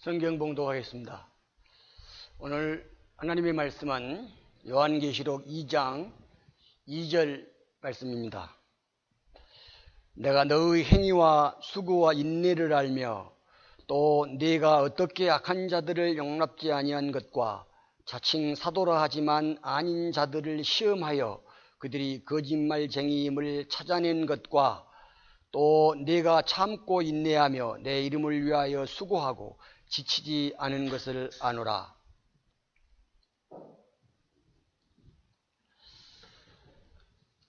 성경 봉독하겠습니다. 오늘 하나님의 말씀은 요한계시록 2장 2절 말씀입니다. 내가 너의 행위와 수고와 인내를 알며 또 네가 어떻게 악한 자들을 용납지 아니한 것과 자칭 사도라 하지만 아닌 자들을 시험하여 그들이 거짓말쟁이임을 찾아낸 것과 또 네가 참고 인내하며 내 이름을 위하여 수고하고 지치지 않은 것을 아노라.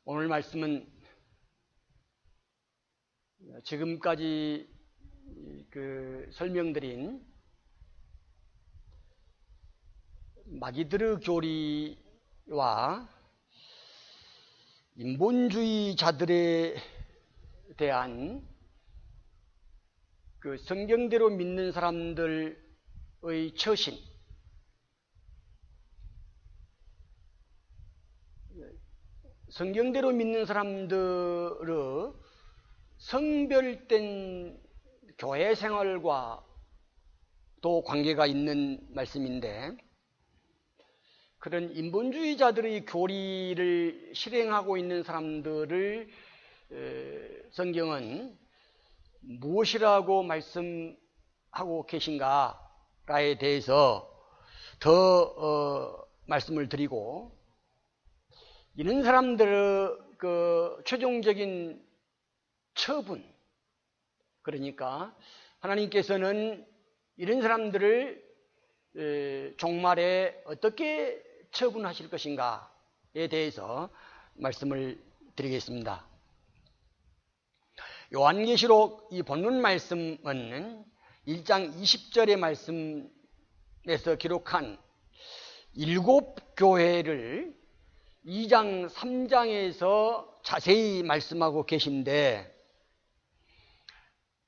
오늘 말씀은 지금까지 설명드린 마기드르 교리와 인본주의자들에 대한 성경대로 믿는 사람들의 처신, 성경대로 믿는 사람들의 성별된 교회 생활과 또 관계가 있는 말씀인데, 그런 인본주의자들의 교리를 실행하고 있는 사람들을 성경은 무엇이라고 말씀하고 계신가에 대해서 더 말씀을 드리고, 이런 사람들의 최종적인 처분, 그러니까 하나님께서는 이런 사람들을 종말에 어떻게 처분하실 것인가에 대해서 말씀을 드리겠습니다. 요한계시록 이 본문 말씀은 1장 20절의 말씀에서 기록한 7 교회를 2장 3장에서 자세히 말씀하고 계신데,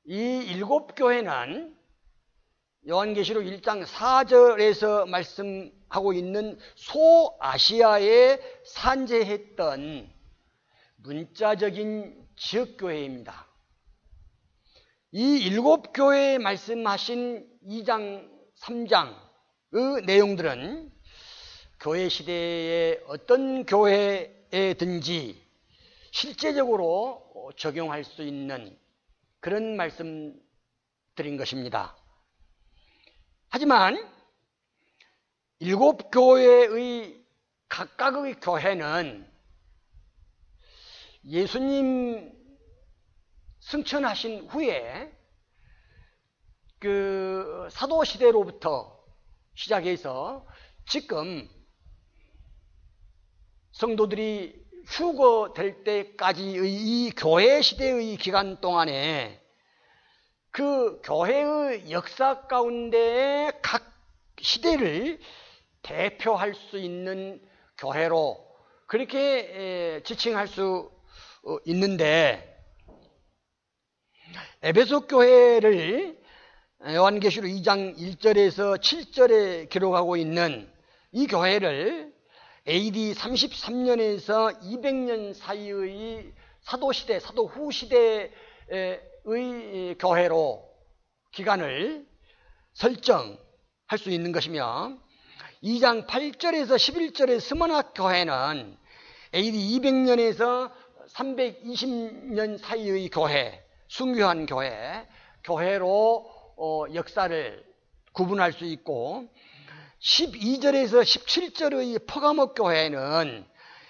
이 7 교회는 요한계시록 1장 4절에서 말씀하고 있는 소아시아에 산재했던 문자적인 지역교회입니다. 이 7 교회에 말씀하신 2장 3장의 내용들은 교회 시대에 어떤 교회에든지 실제적으로 적용할 수 있는 그런 말씀 드린 것입니다. 하지만 7 교회의 각각의 교회는 예수님 승천하신 후에 사도시대로부터 시작해서 지금 성도들이 휴거될 때까지의 이 교회 시대의 기간 동안에 그 교회의 역사 가운데 각 시대를 대표할 수 있는 교회로 그렇게 지칭할 수 있는데, 에베소 교회를 요한계시록 2장 1절에서 7절에 기록하고 있는 이 교회를 AD 33년에서 200년 사이의 사도시대, 사도후 시대의 교회로 기간을 설정할 수 있는 것이며, 2장 8절에서 11절의 스머나 교회는 AD 200년에서 320년 사이의 교회, 순교한 교회로 역사를 구분할 수 있고, 12절에서 17절의 퍼가모 교회는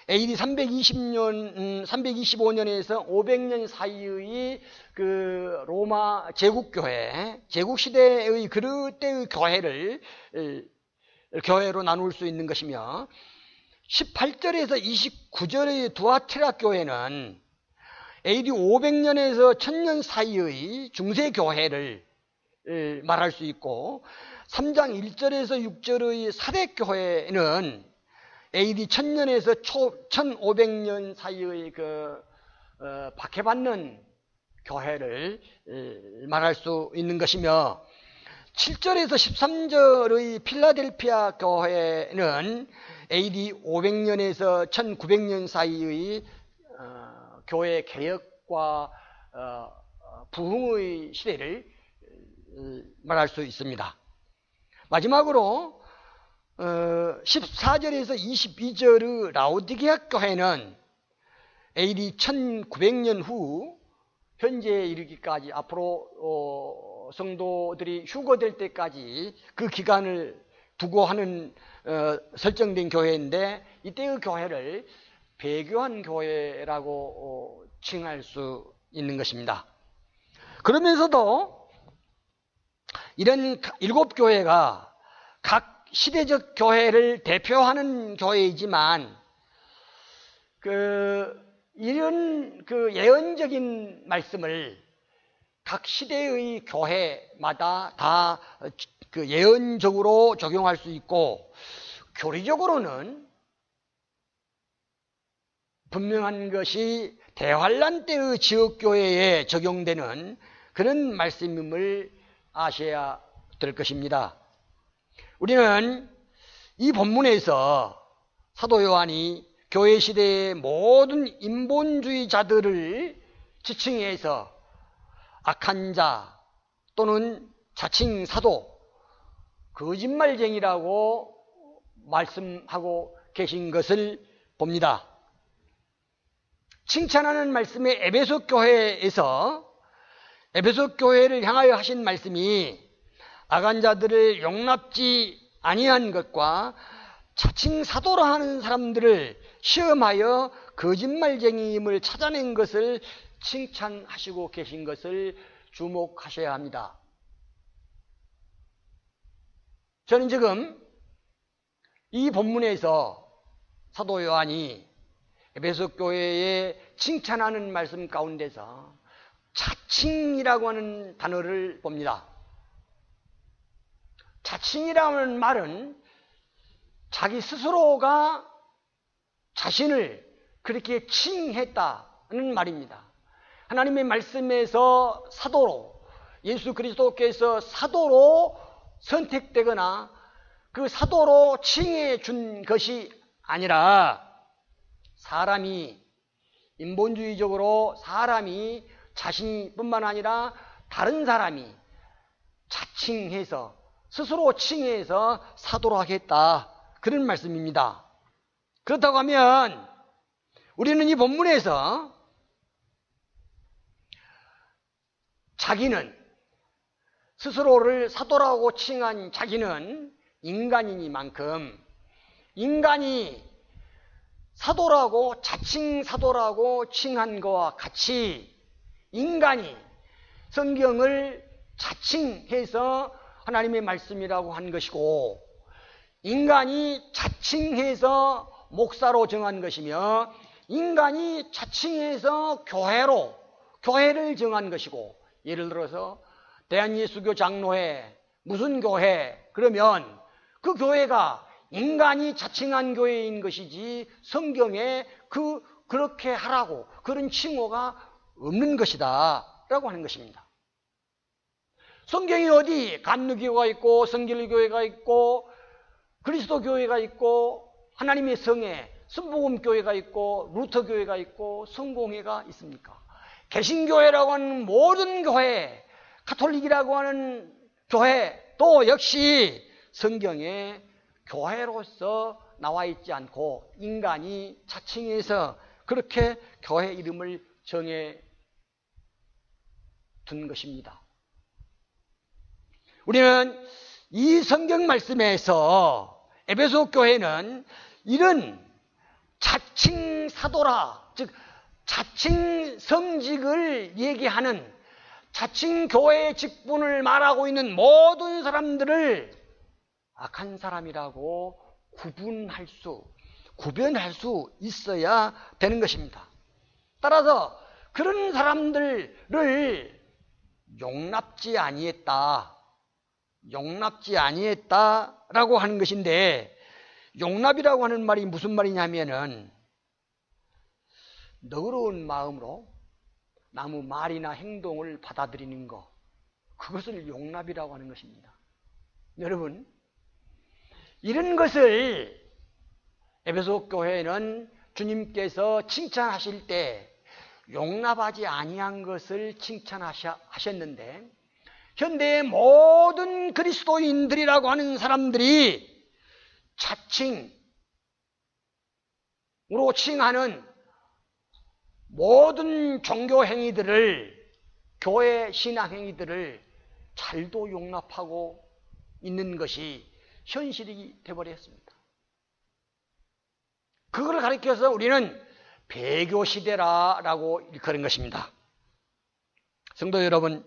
AD 325년에서 500년 사이의 로마 제국교회, 제국시대의 그때의 교회로 나눌 수 있는 것이며, 18절에서 29절의 두아티라 교회는 AD 500년에서 1000년 사이의 중세교회를 말할 수 있고, 3장 1절에서 6절의 사대교회는 AD 1000년에서 1500년 사이의 박해받는 교회를 말할 수 있는 것이며, 7절에서 13절의 필라델피아 교회는 AD 500년에서 1900년 사이의 교회 개혁과 부흥의 시대를 말할 수 있습니다. 마지막으로 14절에서 22절의 라오디게아 교회는 AD 1900년 후 현재에 이르기까지 앞으로 성도들이 휴거될 때까지 그 기간을 두고 하는 설정된 교회인데, 이때의 교회를 배교한 교회라고 칭할 수 있는 것입니다. 그러면서도 이런 7교회가 각 시대적 교회를 대표하는 교회이지만 이런 예언적인 말씀을 각 시대의 교회마다 다 예언적으로 적용할 수 있고, 교리적으로는 분명한 것이 대환란 때의 지역교회에 적용되는 그런 말씀임을 아셔야 될 것입니다. 우리는 이 본문에서 사도 요한이 교회 시대의 모든 인본주의자들을 지칭해서 악한 자 또는 자칭 사도, 거짓말쟁이라고 말씀하고 계신 것을 봅니다. 칭찬하는 말씀의 에베소 교회에서 에베소 교회를 향하여 하신 말씀이 악한 자들을 용납지 아니한 것과 자칭 사도라 하는 사람들을 시험하여 거짓말쟁이임을 찾아낸 것을 칭찬하시고 계신 것을 주목하셔야 합니다. 저는 지금 이 본문에서 사도 요한이 에베소 교회에 칭찬하는 말씀 가운데서 자칭이라고 하는 단어를 봅니다. 자칭이라는 말은 자기 스스로가 자신을 그렇게 칭했다는 말입니다. 하나님의 말씀에서 사도로, 예수 그리스도께서 사도로 선택되거나 그 사도로 칭해 준 것이 아니라, 사람이 인본주의적으로 사람이 자신이 뿐만 아니라 다른 사람이 자칭해서 스스로 칭해서 사도로 하겠다, 그런 말씀입니다. 그렇다고 하면 우리는 이 본문에서 자기는, 스스로를 사도라고 칭한 자기는 인간이니만큼 인간이 사도라고, 자칭 사도라고 칭한 것과 같이 인간이 성경을 자칭해서 하나님의 말씀이라고 한 것이고, 인간이 자칭해서 목사로 정한 것이며, 인간이 자칭해서 교회를 정한 것이고, 예를 들어서 대한예수교 장로회, 무슨 교회, 그러면 그 교회가 인간이 자칭한 교회인 것이지 성경에 그렇게 하라고 그런 칭호가 없는 것이다 라고 하는 것입니다. 성경이 어디 감리교가 있고 성길교회가 있고 그리스도교회가 있고 하나님의 성회 순복음교회가 있고 루터교회가 있고 성공회가 있습니까? 개신교회라고 하는 모든 교회, 가톨릭이라고 하는 교회 또 역시 성경에 교회로서 나와 있지 않고 인간이 자칭해서 그렇게 교회 이름을 정해 둔 것입니다. 우리는 이 성경 말씀에서 에베소 교회는 이런 자칭 사도라, 즉 자칭 성직을 얘기하는 자칭 교회의 직분을 말하고 있는 모든 사람들을 악한 사람이라고 구별할 수 있어야 되는 것입니다. 따라서 그런 사람들을 용납지 아니했다라고 하는 것인데, 용납이라고 하는 말이 무슨 말이냐면은 너그러운 마음으로 남의 말이나 행동을 받아들이는 것, 그것을 용납이라고 하는 것입니다. 여러분, 이런 것을 에베소 교회는 주님께서 칭찬하실 때 용납하지 아니한 것을 칭찬하셨는데, 현대의 모든 그리스도인들이라고 하는 사람들이 자칭으로 칭하는 모든 종교 행위들을, 교회 신앙 행위들을 잘도 용납하고 있는 것이 현실이 되어버렸습니다. 그걸 가리켜서 우리는 배교 시대라고 일컬은 것입니다. 성도 여러분,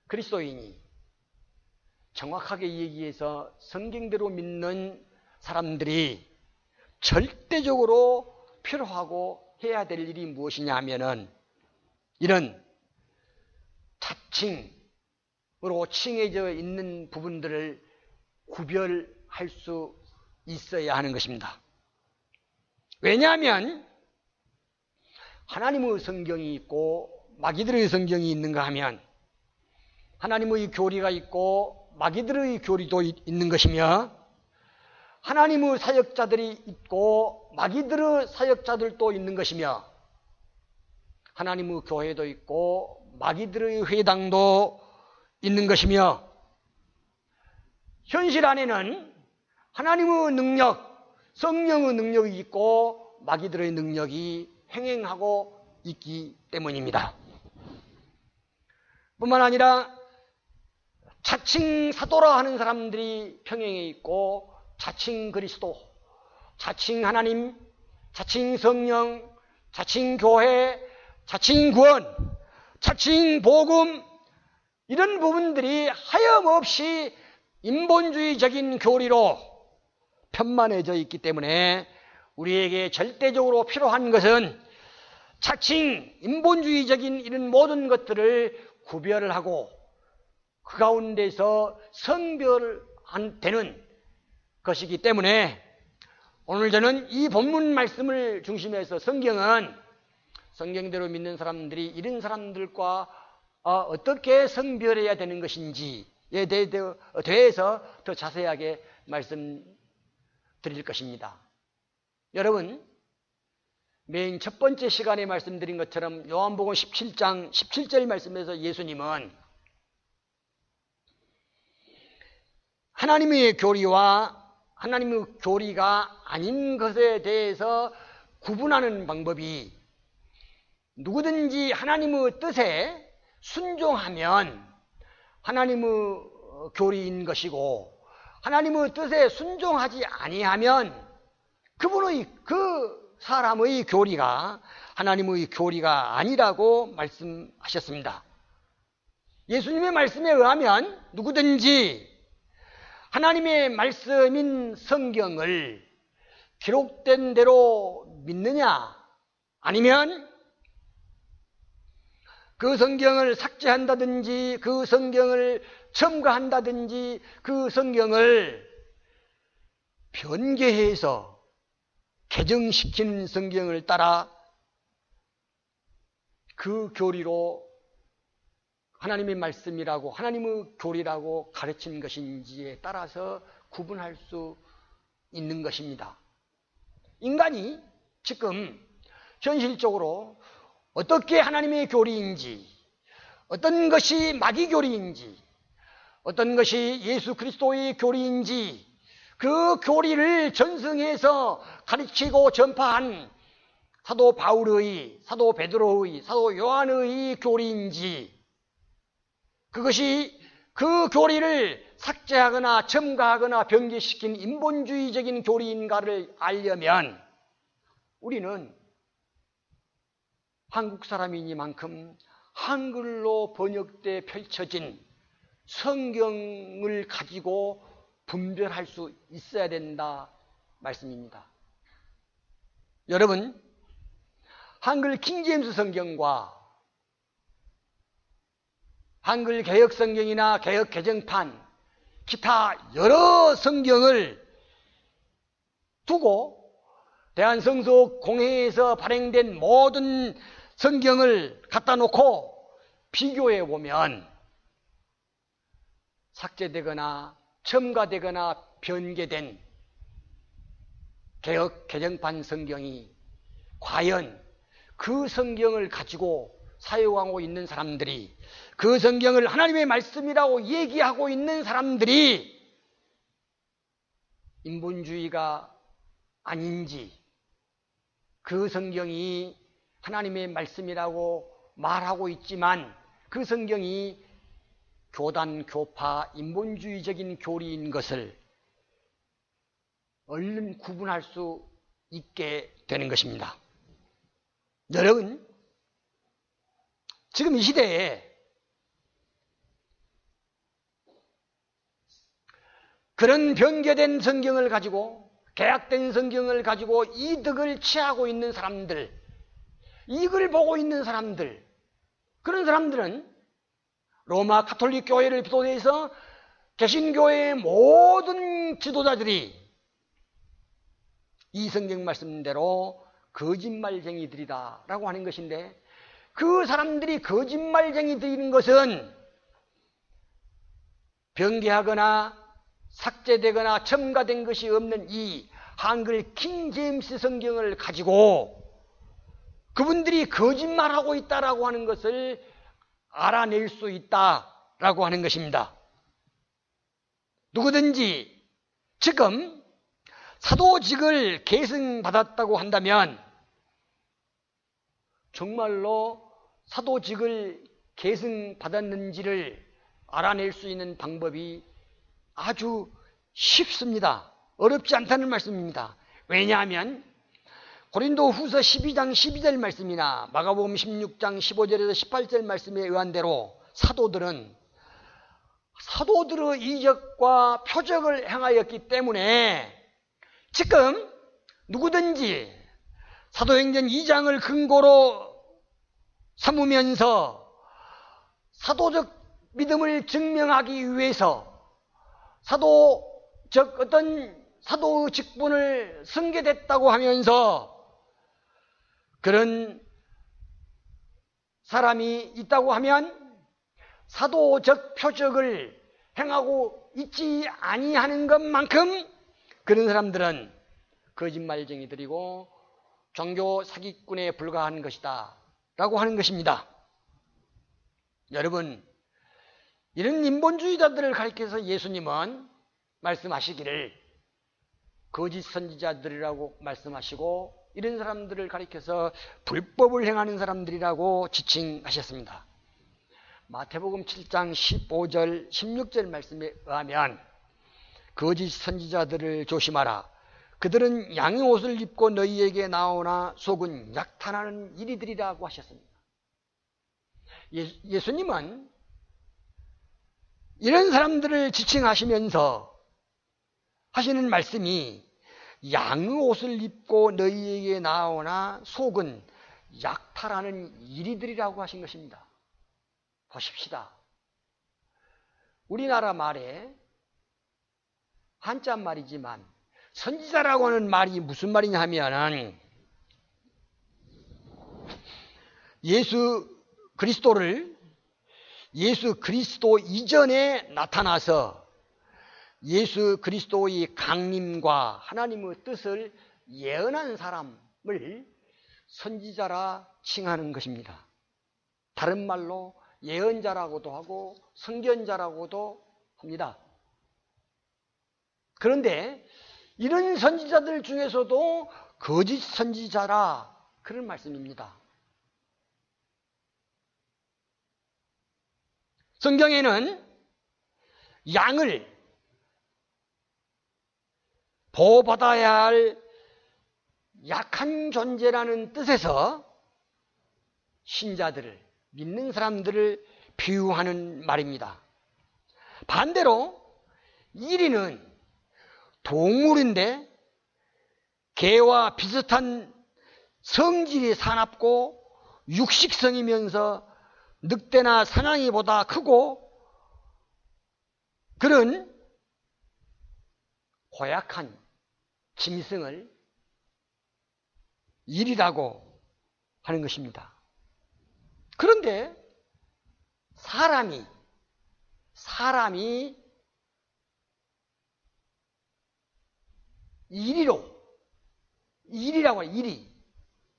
그리스도인이 정확하게 얘기해서 성경대로 믿는 사람들이 절대적으로 필요하고 해야 될 일이 무엇이냐 하면은 이런 자칭으로 칭해져 있는 부분들을 구별할 수 있어야 하는 것입니다. 왜냐하면 하나님의 성경이 있고 마귀들의 성경이 있는가 하면 하나님의 교리가 있고 마귀들의 교리도 있는 것이며 하나님의 사역자들이 있고 마귀들의 사역자들도 있는 것이며 하나님의 교회도 있고 마귀들의 회당도 있는 것이며 현실 안에는 하나님의 능력, 성령의 능력이 있고 마귀들의 능력이 행행하고 있기 때문입니다. 뿐만 아니라 자칭 사도라 하는 사람들이 평행에 있고 자칭 그리스도, 자칭 하나님, 자칭 성령, 자칭 교회, 자칭 구원, 자칭 복음, 이런 부분들이 하염없이 인본주의적인 교리로 편만해져 있기 때문에 우리에게 절대적으로 필요한 것은 자칭 인본주의적인 이런 모든 것들을 구별을 하고 그 가운데서 성별되는 것이기 때문에 오늘 저는 이 본문 말씀을 중심해서 성경은 성경대로 믿는 사람들이 이런 사람들과 어떻게 성별해야 되는 것인지에 대해서 더 자세하게 말씀드릴 것입니다. 여러분, 맨 첫 번째 시간에 말씀드린 것처럼 요한복음 17장 17절 말씀에서 예수님은 하나님의 교리와 하나님의 교리가 아닌 것에 대해서 구분하는 방법이 누구든지 하나님의 뜻에 순종하면 하나님의 교리인 것이고 하나님의 뜻에 순종하지 아니하면 그 사람의 교리가 하나님의 교리가 아니라고 말씀하셨습니다. 예수님의 말씀에 의하면 누구든지 하나님의 말씀인 성경을 기록된 대로 믿느냐 아니면 그 성경을 삭제한다든지 그 성경을 첨가한다든지 그 성경을 변개해서 개정시키는 성경을 따라 그 교리로 하나님의 말씀이라고 하나님의 교리라고 가르친 것인지에 따라서 구분할 수 있는 것입니다. 인간이 지금 현실적으로 어떻게 하나님의 교리인지, 어떤 것이 마귀 교리인지, 어떤 것이 예수 그리스도의 교리인지 그 교리를 전승해서 가르치고 전파한 사도 바울의, 사도 베드로의, 사도 요한의 교리인지 그것이 그 교리를 삭제하거나 첨가하거나 변개시킨 인본주의적인 교리인가를 알려면 우리는 한국 사람이니만큼 한글로 번역돼 펼쳐진 성경을 가지고 분별할 수 있어야 된다 말씀입니다. 여러분, 한글 킹제임스 성경과 한글 개역 성경이나 개역 개정판, 기타 여러 성경을 두고 대한성서 공회에서 발행된 모든 성경을 갖다 놓고 비교해 보면 삭제되거나 첨가되거나 변개된 개역 개정판 성경이 과연 그 성경을 가지고 사용하고 있는 사람들이, 그 성경을 하나님의 말씀이라고 얘기하고 있는 사람들이 인본주의가 아닌지, 그 성경이 하나님의 말씀이라고 말하고 있지만 그 성경이 교단, 교파, 인본주의적인 교리인 것을 얼른 구분할 수 있게 되는 것입니다. 여러분, 지금 이 시대에 그런 변개된 성경을 가지고, 개약된 성경을 가지고 이득을 취하고 있는 사람들, 이익을 보고 있는 사람들, 그런 사람들은 로마 가톨릭 교회를 비롯해서 개신교회의 모든 지도자들이 이 성경 말씀대로 거짓말쟁이들이다 라고 하는 것인데, 그 사람들이 거짓말쟁이들인 것은 변개하거나 삭제되거나 첨가된 것이 없는 이 한글 킹 제임스 성경을 가지고 그분들이 거짓말하고 있다라고 하는 것을 알아낼 수 있다라고 하는 것입니다. 누구든지 지금 사도직을 계승받았다고 한다면 정말로 사도직을 계승받았는지를 알아낼 수 있는 방법이 아주 쉽습니다. 어렵지 않다는 말씀입니다. 왜냐하면 고린도 후서 12장 12절 말씀이나 마가복음 16장 15절에서 18절 말씀에 의한 대로 사도들의 이적과 표적을 행하였기 때문에 지금 누구든지 사도행전 2장을 근거로 삼으면서 사도적 믿음을 증명하기 위해서 어떤 사도의 직분을 승계됐다고 하면서 그런 사람이 있다고 하면 사도적 표적을 행하고 있지 아니하는 것만큼 그런 사람들은 거짓말쟁이들이고 종교 사기꾼에 불과한 것이다 라고 하는 것입니다. 여러분, 이런 인본주의자들을 가리켜서 예수님은 말씀하시기를 거짓 선지자들이라고 말씀하시고, 이런 사람들을 가리켜서 불법을 행하는 사람들이라고 지칭하셨습니다. 마태복음 7장 15절 16절 말씀에 의하면 거짓 선지자들을 조심하라. 그들은 양의 옷을 입고 너희에게 나오나 속은 약탈하는 이리들이라고 하셨습니다. 예수님은 이런 사람들을 지칭하시면서 하시는 말씀이 양의 옷을 입고 너희에게 나오나 속은 약탈하는 이리들이라고 하신 것입니다. 보십시다. 우리나라 말에 한자 말이지만 선지자라고 하는 말이 무슨 말이냐 하면은 예수 그리스도 이전에 나타나서 예수 그리스도의 강림과 하나님의 뜻을 예언한 사람을 선지자라 칭하는 것입니다. 다른 말로 예언자라고도 하고 선견자라고도 합니다. 그런데 이런 선지자들 중에서도 거짓 선지자라 그런 말씀입니다. 성경에는 양을 보호받아야 할 약한 존재라는 뜻에서 신자들을, 믿는 사람들을 비유하는 말입니다. 반대로 이리는 동물인데 개와 비슷한 성질이 사납고 육식성이면서 늑대나 사냥이보다 크고 그런 고약한 짐승을 일이라고 하는 것입니다. 그런데 사람이 이리라고 해요. 이리.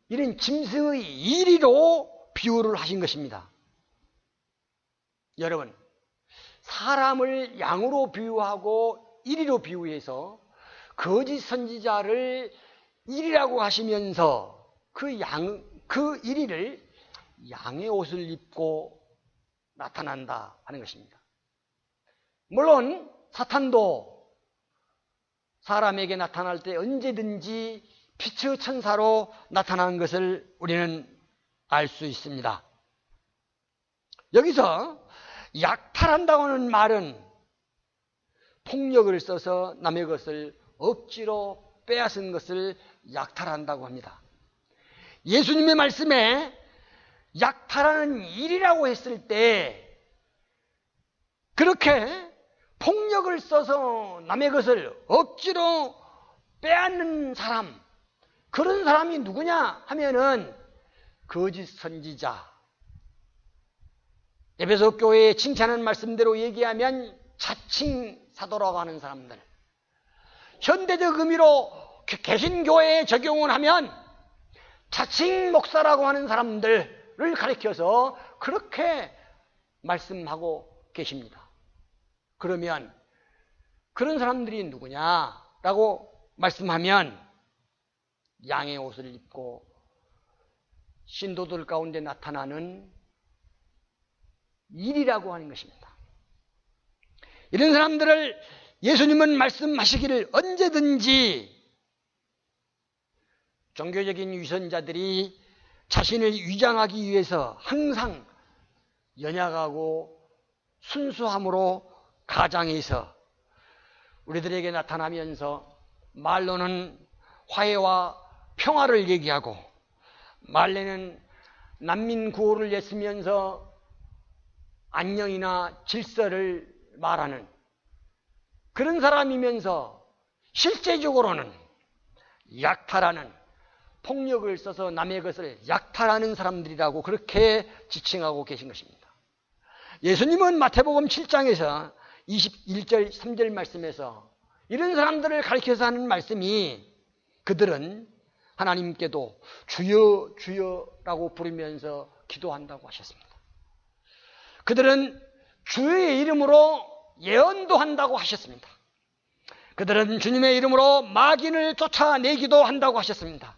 이런 짐승의 이리로 비유를 하신 것입니다. 여러분, 사람을 양으로 비유하고 이리로 비유해서 거짓 선지자를 일이라고 하시면서 그 일이를 양의 옷을 입고 나타난다 하는 것입니다. 물론 사탄도 사람에게 나타날 때 언제든지 빛의 천사로 나타나는 것을 우리는 알 수 있습니다. 여기서 약탈한다고 하는 말은 폭력을 써서 남의 것을 억지로 빼앗은 것을 약탈한다고 합니다. 예수님의 말씀에 약탈하는 일이라고 했을 때 그렇게 폭력을 써서 남의 것을 억지로 빼앗는 사람, 그런 사람이 누구냐 하면은 거짓 선지자, 에베소 교회에 칭찬하는 말씀대로 얘기하면 자칭 사도라고 하는 사람들, 현대적 의미로 개신교회에 적용을 하면 자칭 목사라고 하는 사람들을 가리켜서 그렇게 말씀하고 계십니다. 그러면 그런 사람들이 누구냐라고 말씀하면 양의 옷을 입고 신도들 가운데 나타나는 일이라고 하는 것입니다. 이런 사람들을 예수님은 말씀하시기를 언제든지 종교적인 위선자들이 자신을 위장하기 위해서 항상 연약하고 순수함으로 가장해서 우리들에게 나타나면서 말로는 화해와 평화를 얘기하고 말로는 난민 구호를 내쓰면서 안녕이나 질서를 말하는 그런 사람이면서 실제적으로는 약탈하는, 폭력을 써서 남의 것을 약탈하는 사람들이라고 그렇게 지칭하고 계신 것입니다. 예수님은 마태복음 7장에서 21절 3절 말씀에서 이런 사람들을 가리켜서 하는 말씀이 그들은 하나님께도 주여 주여라고 부르면서 기도한다고 하셨습니다. 그들은 주의 이름으로 예언도 한다고 하셨습니다. 그들은 주님의 이름으로 마귀를 쫓아내기도 한다고 하셨습니다.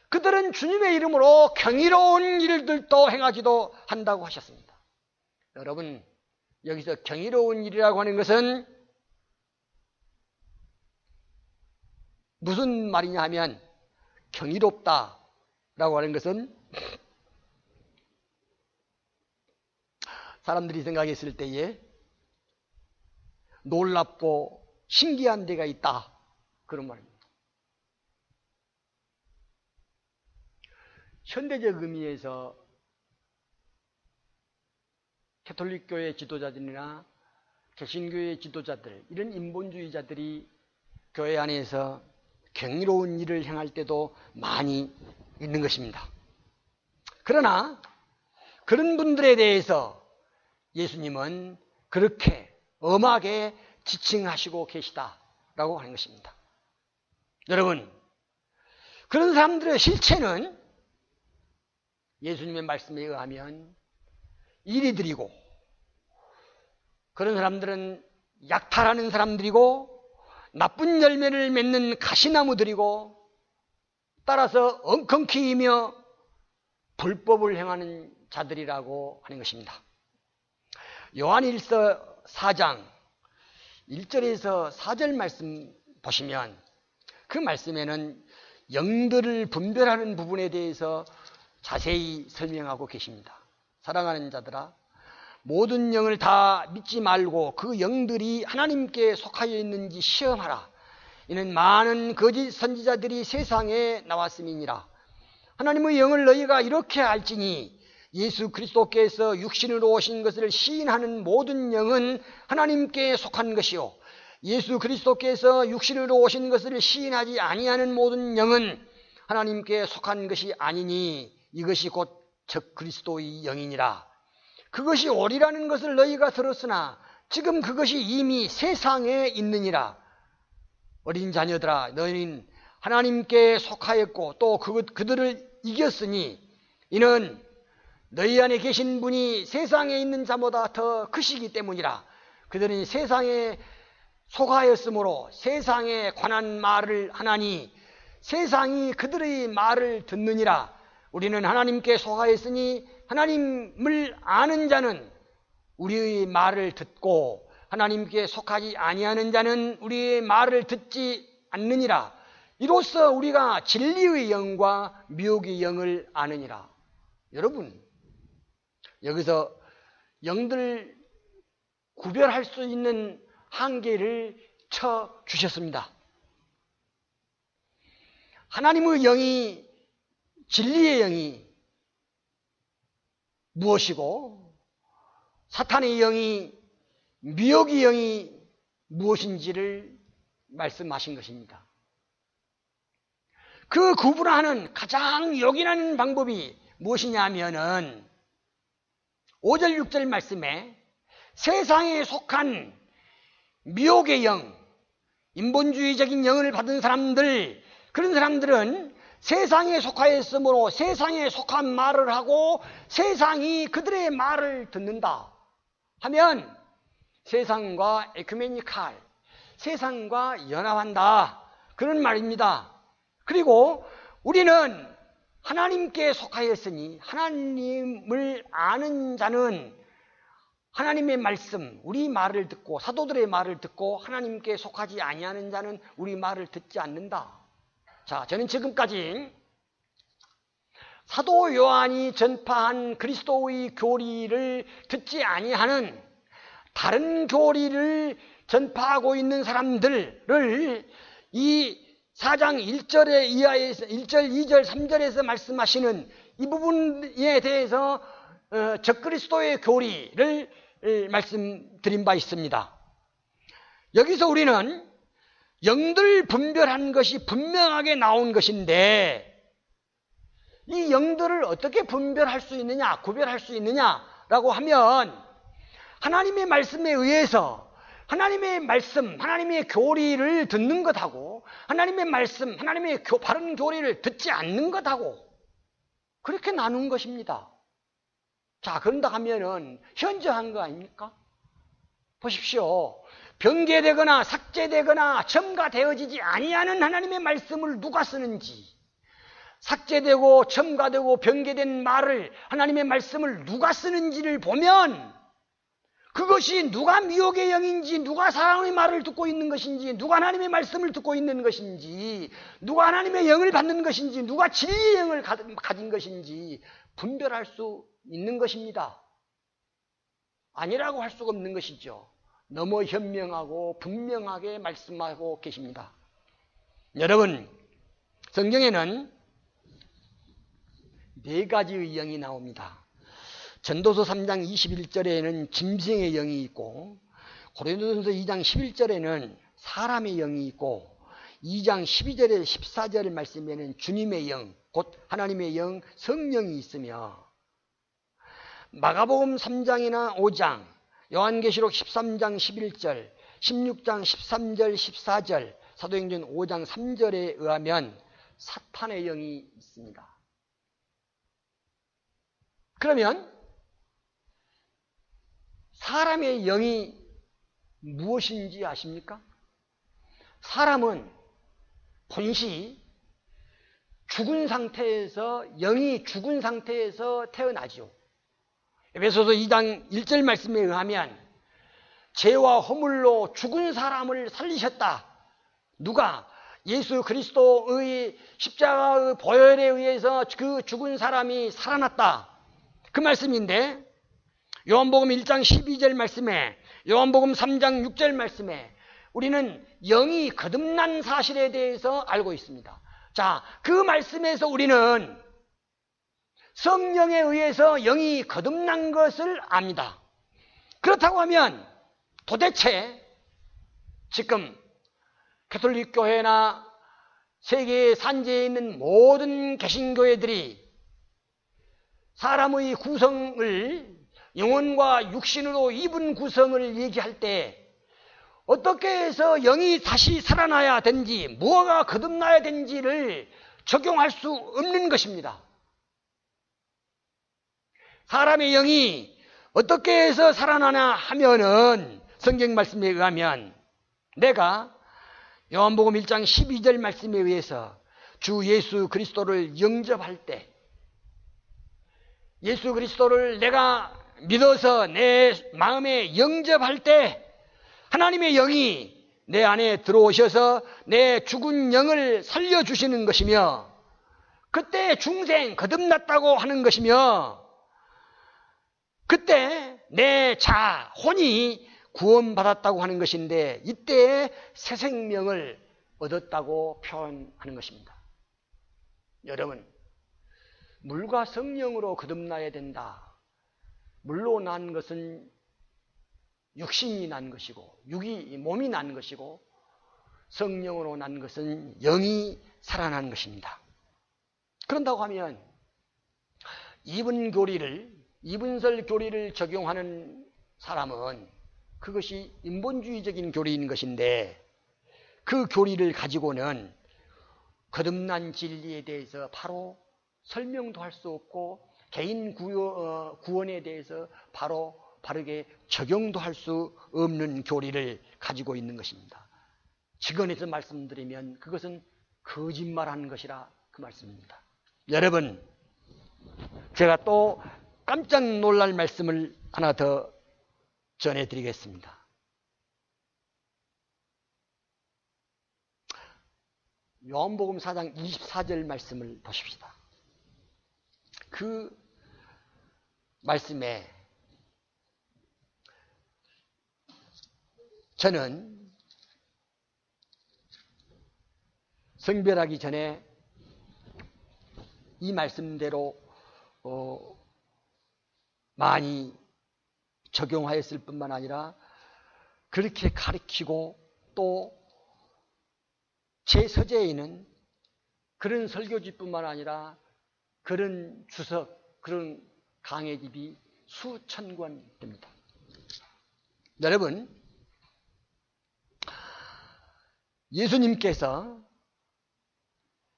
그들은 주님의 이름으로 경이로운 일들도 행하기도 한다고 하셨습니다. 여러분, 여기서 경이로운 일이라고 하는 것은 무슨 말이냐 하면 경이롭다라고 하는 것은 사람들이 생각했을 때에 놀랍고 신기한 데가 있다, 그런 말입니다. 현대적 의미에서 가톨릭교회 지도자들이나 개신교회 지도자들, 이런 인본주의자들이 교회 안에서 경이로운 일을 행할 때도 많이 있는 것입니다. 그러나 그런 분들에 대해서 예수님은 그렇게 엄하게 지칭하시고 계시다라고 하는 것입니다. 여러분, 그런 사람들의 실체는 예수님의 말씀에 의하면 이리들이고, 그런 사람들은 약탈하는 사람들이고 나쁜 열매를 맺는 가시나무들이고, 따라서 엉겅퀴이며 불법을 행하는 자들이라고 하는 것입니다. 요한일서 4장 1절에서 4절 말씀 보시면 그 말씀에는 영들을 분별하는 부분에 대해서 자세히 설명하고 계십니다. 사랑하는 자들아, 모든 영을 다 믿지 말고 그 영들이 하나님께 속하여 있는지 시험하라. 이는 많은 거짓 선지자들이 세상에 나왔음이니라. 하나님의 영을 너희가 이렇게 알지니 예수 그리스도께서 육신으로 오신 것을 시인하는 모든 영은 하나님께 속한 것이요, 예수 그리스도께서 육신으로 오신 것을 시인하지 아니하는 모든 영은 하나님께 속한 것이 아니니 이것이 곧 적 그리스도의 영이니라. 그것이 오리라는 것을 너희가 들었으나 지금 그것이 이미 세상에 있느니라. 어린 자녀들아, 너희는 하나님께 속하였고 또 그들을 이겼으니 이는 너희 안에 계신 분이 세상에 있는 자보다 더 크시기 때문이라. 그들은 세상에 속하였으므로 세상에 관한 말을 하나니 세상이 그들의 말을 듣느니라. 우리는 하나님께 속하였으니 하나님을 아는 자는 우리의 말을 듣고 하나님께 속하지 아니하는 자는 우리의 말을 듣지 않느니라. 이로써 우리가 진리의 영과 미혹의 영을 아느니라. 여러분, 여기서 영들 구별할 수 있는 한계를 쳐 주셨습니다. 하나님의 영이, 진리의 영이 무엇이고 사탄의 영이, 미혹의 영이 무엇인지를 말씀하신 것입니다. 그 구분하는 가장 요긴한 방법이 무엇이냐면은 5절 6절 말씀에 세상에 속한 미혹의 영, 인본주의적인 영을 받은 사람들, 그런 사람들은 세상에 속하였으므로 세상에 속한 말을 하고 세상이 그들의 말을 듣는다 하면 세상과 에큐메니칼, 세상과 연합한다, 그런 말입니다. 그리고 우리는 하나님께 속하였으니 하나님을 아는 자는 하나님의 말씀, 우리 말을 듣고 사도들의 말을 듣고 하나님께 속하지 아니하는 자는 우리 말을 듣지 않는다. 자, 저는 지금까지 사도 요한이 전파한 그리스도의 교리를 듣지 아니하는 다른 교리를 전파하고 있는 사람들을 이 4장 1절에 이하에서 1절, 2절, 3절에서 말씀하시는 이 부분에 대해서 적그리스도의 교리를 말씀드린 바 있습니다. 여기서 우리는 영들 분별한 것이 분명하게 나온 것인데 이 영들을 어떻게 분별할 수 있느냐, 구별할 수 있느냐라고 하면 하나님의 말씀에 의해서 하나님의 말씀, 하나님의 교리를 듣는 것하고 하나님의 말씀, 하나님의 바른 교리를 듣지 않는 것하고 그렇게 나눈 것입니다. 자, 그런다 하면은 현저한 거 아닙니까? 보십시오. 변개되거나 삭제되거나 첨가되어지지 아니하는 하나님의 말씀을 누가 쓰는지, 삭제되고 첨가되고 변개된 말을, 하나님의 말씀을 누가 쓰는지를 보면 그것이 누가 미혹의 영인지, 누가 사람의 말을 듣고 있는 것인지, 누가 하나님의 말씀을 듣고 있는 것인지, 누가 하나님의 영을 받는 것인지, 누가 진리의 영을 가진 것인지 분별할 수 있는 것입니다. 아니라고 할 수가 없는 것이죠. 너무 현명하고 분명하게 말씀하고 계십니다. 여러분, 성경에는 4가지의 영이 나옵니다. 전도서 3장 21절에는 짐승의 영이 있고, 고린도전서 2장 11절에는 사람의 영이 있고, 2장 12절에 14절 말씀에는 주님의 영, 곧 하나님의 영, 성령이 있으며, 마가복음 3장이나 5장, 요한계시록 13장 11절, 16장 13절 14절, 사도행전 5장 3절에 의하면 사탄의 영이 있습니다. 그러면 사람의 영이 무엇인지 아십니까? 사람은 본시 죽은 상태에서, 영이 죽은 상태에서 태어나죠. 에베소서 2장 1절 말씀에 의하면 죄와 허물로 죽은 사람을 살리셨다. 누가? 예수 그리스도의 십자가의 보혈에 의해서 그 죽은 사람이 살아났다. 그 말씀인데, 요한복음 1장 12절 말씀에, 요한복음 3장 6절 말씀에 우리는 영이 거듭난 사실에 대해서 알고 있습니다. 자, 그 말씀에서 우리는 성령에 의해서 영이 거듭난 것을 압니다. 그렇다고 하면 도대체 지금 가톨릭 교회나 세계의 산지에 있는 모든 개신교회들이 사람의 구성을, 영혼과 육신으로 입은 구성을 얘기할 때 어떻게 해서 영이 다시 살아나야 되는지, 무엇가 거듭나야 되는지를 적용할 수 없는 것입니다. 사람의 영이 어떻게 해서 살아나나 하면은 성경 말씀에 의하면 내가 요한복음 1장 12절 말씀에 의해서 주 예수 그리스도를 영접할 때, 예수 그리스도를 내가 믿어서 내 마음에 영접할 때 하나님의 영이 내 안에 들어오셔서 내 죽은 영을 살려주시는 것이며, 그때 중생 거듭났다고 하는 것이며, 그때 내 혼이 구원받았다고 하는 것인데, 이때 새 생명을 얻었다고 표현하는 것입니다. 여러분, 물과 성령으로 거듭나야 된다. 물로 난 것은 육신이 난 것이고, 몸이 난 것이고, 성령으로 난 것은 영이 살아난 것입니다. 그런다고 하면 이분설 교리를 적용하는 사람은 그것이 인본주의적인 교리인 것인데, 그 교리를 가지고는 거듭난 진리에 대해서 바로 설명도 할 수 없고, 개인 구원에 대해서 바르게 적용도 할 수 없는 교리를 가지고 있는 것입니다. 직언해서 말씀드리면 그것은 거짓말하는 것이라 그 말씀입니다. 여러분, 제가 또 깜짝 놀랄 말씀을 하나 더 전해드리겠습니다. 요한복음 4장 24절 말씀을 보십시다. 그 말씀에 저는 성별하기 전에 이 말씀대로 많이 적용하였을 뿐만 아니라 그렇게 가르치고, 또 제 서재에는 그런 설교집뿐만 아니라 그런 주석, 그런 강의집이 수천 권 됩니다. 여러분, 예수님께서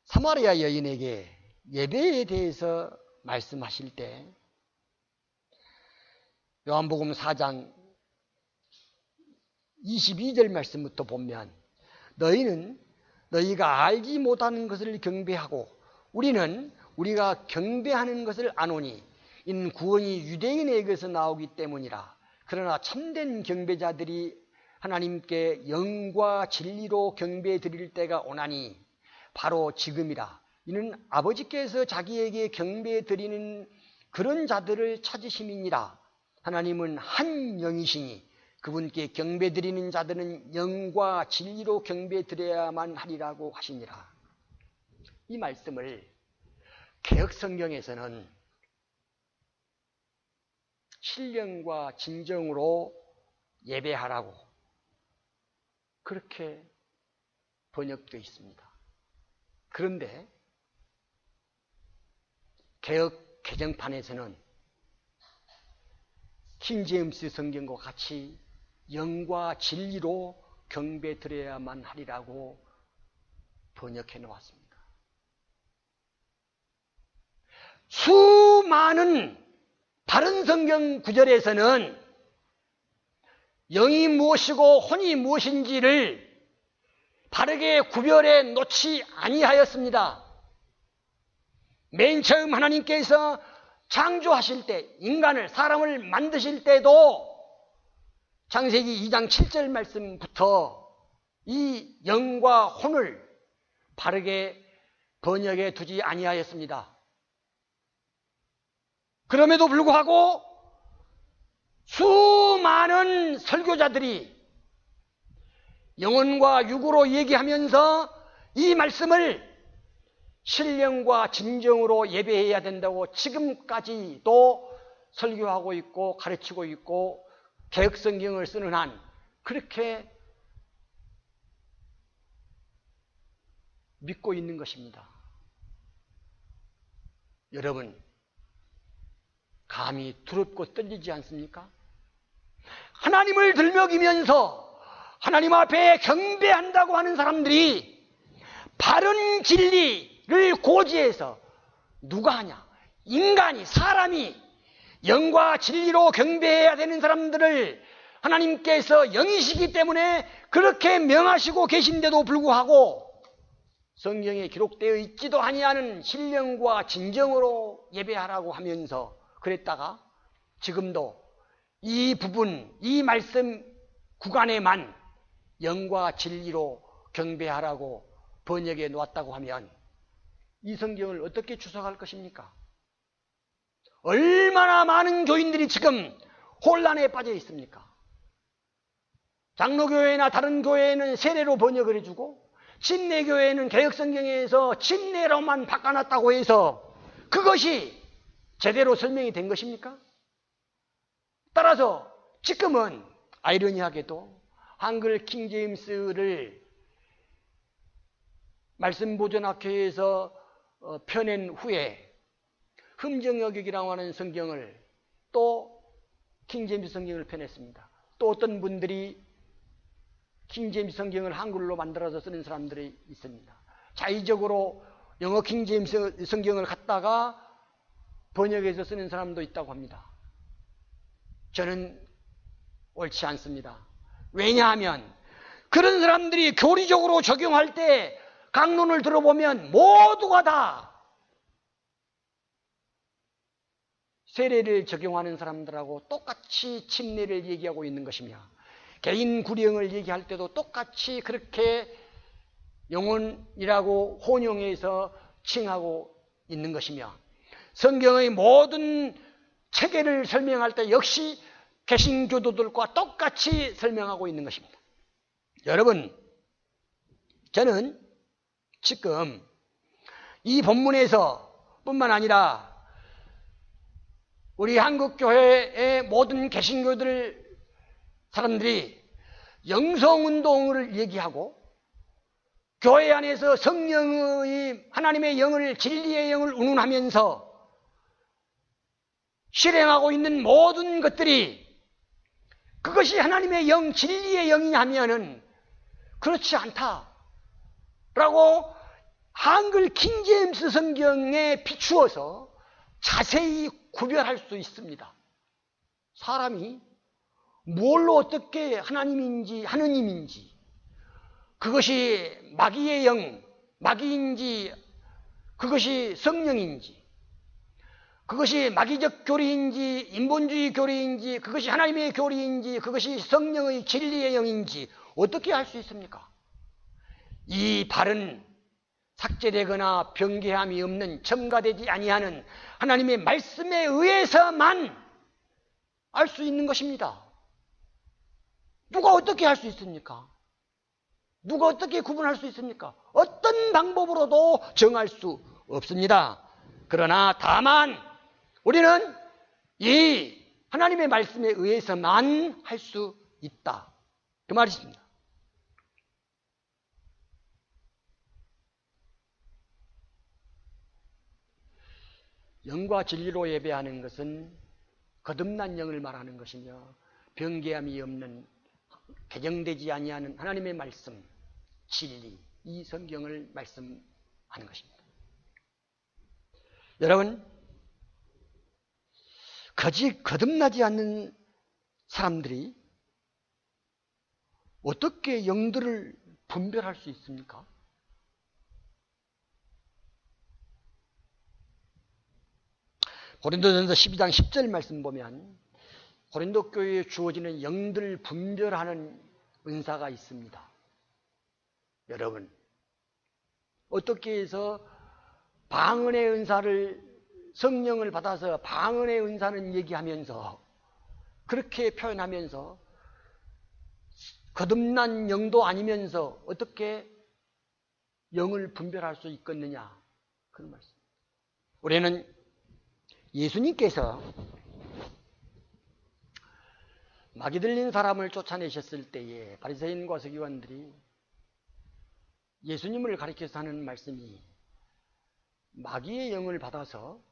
사마리아 여인에게 예배에 대해서 말씀하실 때 요한복음 4장 22절 말씀부터 보면, 너희가 알지 못하는 것을 경배하고 우리가 경배하는 것을 아노니 이는 구원이 유대인에게서 나오기 때문이라. 그러나 참된 경배자들이 하나님께 영과 진리로 경배 드릴 때가 오나니 바로 지금이라. 이는 아버지께서 자기에게 경배 드리는 그런 자들을 찾으심이니라. 하나님은 한 영이시니 그분께 경배 드리는 자들은 영과 진리로 경배 드려야만 하리라고 하시니라. 이 말씀을 개역성경에서는 신령과 진정으로 예배하라고 그렇게 번역되어 있습니다. 그런데 개역 개정판에서는 킹제임스 성경과 같이 영과 진리로 경배 드려야만 하리라고 번역해 놓았습니다. 수많은 다른 성경 구절에서는 영이 무엇이고 혼이 무엇인지를 바르게 구별해 놓지 아니하였습니다. 맨 처음 하나님께서 창조하실 때, 사람을 만드실 때도 창세기 2장 7절 말씀부터 이 영과 혼을 바르게 번역해 두지 아니하였습니다. 그럼에도 불구하고 수많은 설교자들이 영혼과 육으로 얘기하면서 이 말씀을 신령과 진정으로 예배해야 된다고 지금까지도 설교하고 있고 가르치고 있고 개역성경을 쓰는 한 그렇게 믿고 있는 것입니다. 여러분, 감히 두렵고 떨리지 않습니까? 하나님을 들먹이면서 하나님 앞에 경배한다고 하는 사람들이 바른 진리를 고지해서 누가 하냐? 사람이 영과 진리로 경배해야 되는 사람들을 하나님께서 영이시기 때문에 그렇게 명하시고 계신데도 불구하고 성경에 기록되어 있지도 아니하는 신령과 진정으로 예배하라고 하면서 그랬다가 지금도 이 부분, 이 말씀 구간에만 영과 진리로 경배하라고 번역해 놓았다고 하면 이 성경을 어떻게 추석할 것입니까? 얼마나 많은 교인들이 지금 혼란에 빠져 있습니까? 장로교회나 다른 교회는 세례로 번역을 해주고 침례교회는 개혁성경에서 침례로만 바꿔놨다고 해서 그것이 제대로 설명이 된 것입니까? 따라서 지금은 아이러니하게도 한글 킹제임스를 말씀보존학회에서 펴낸 후에 흠정여객이라고 하는 성경을 또 킹제임스 성경을 펴냈습니다. 또 어떤 분들이 킹제임스 성경을 한글로 만들어서 쓰는 사람들이 있습니다. 자의적으로 영어 킹제임스 성경을 갖다가 번역해서 쓰는 사람도 있다고 합니다. 저는 옳지 않습니다. 왜냐하면 그런 사람들이 교리적으로 적용할 때 강론을 들어보면 모두가 다 세례를 적용하는 사람들하고 똑같이 침례를 얘기하고 있는 것이며 개인 구령을 얘기할 때도 똑같이 그렇게 영혼이라고 혼용해서 칭하고 있는 것이며 성경의 모든 체계를 설명할 때 역시 개신교도들과 똑같이 설명하고 있는 것입니다. 여러분, 저는 지금 이 본문에서 뿐만 아니라 우리 한국교회의 모든 개신교들 사람들이 영성운동을 얘기하고 교회 안에서 성령의 하나님의 영을 진리의 영을 운운하면서 실행하고 있는 모든 것들이 그것이 하나님의 영, 진리의 영이냐 하면은 그렇지 않다라고 한글 킹제임스 성경에 비추어서 자세히 구별할 수 있습니다. 사람이 뭘로 어떻게 하나님인지 하느님인지 그것이 마귀의 영, 마귀인지 그것이 성령인지 그것이 마귀적 교리인지 인본주의 교리인지 그것이 하나님의 교리인지 그것이 성령의 진리의 영인지 어떻게 알 수 있습니까? 이 발은 삭제되거나 변개함이 없는 첨가되지 아니하는 하나님의 말씀에 의해서만 알 수 있는 것입니다. 누가 어떻게 할 수 있습니까? 누가 어떻게 구분할 수 있습니까? 어떤 방법으로도 정할 수 없습니다. 그러나 다만 우리는 이 하나님의 말씀에 의해서만 할 수 있다. 그 말이십니다. 영과 진리로 예배하는 것은 거듭난 영을 말하는 것이며 변개함이 없는 개정되지 아니하는 하나님의 말씀, 진리, 이 성경을 말씀하는 것입니다. 여러분, 거듭나지 않는 사람들이 어떻게 영들을 분별할 수 있습니까? 고린도전서 12장 10절 말씀 보면 고린도 교회에 주어지는 영들 분별하는 은사가 있습니다. 여러분, 어떻게 해서 방언의 은사를 성령을 받아서 방언의 은사는 얘기하면서 그렇게 표현하면서 거듭난 영도 아니면서 어떻게 영을 분별할 수 있겠느냐 그런 말씀. 우리는 예수님께서 마귀 들린 사람을 쫓아내셨을 때에 바리새인과 서기관들이 예수님을 가리켜서 하는 말씀이 마귀의 영을 받아서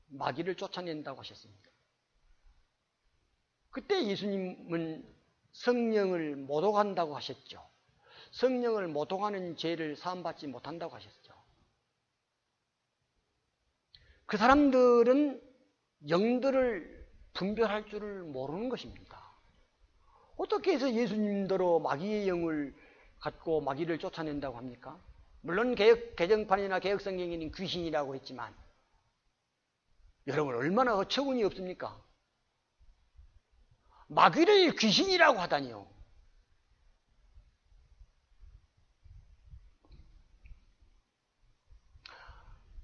마귀를 쫓아낸다고 하셨습니다. 그때 예수님은 성령을 모독한다고 하셨죠. 성령을 모독하는 죄를 사함받지 못한다고 하셨죠. 그 사람들은 영들을 분별할 줄을 모르는 것입니다. 어떻게 해서 예수님대로 마귀의 영을 갖고 마귀를 쫓아낸다고 합니까? 물론 개정판이나 개혁성경에는 귀신이라고 했지만 여러분 얼마나 어처구니 없습니까? 마귀를 귀신이라고 하다니요.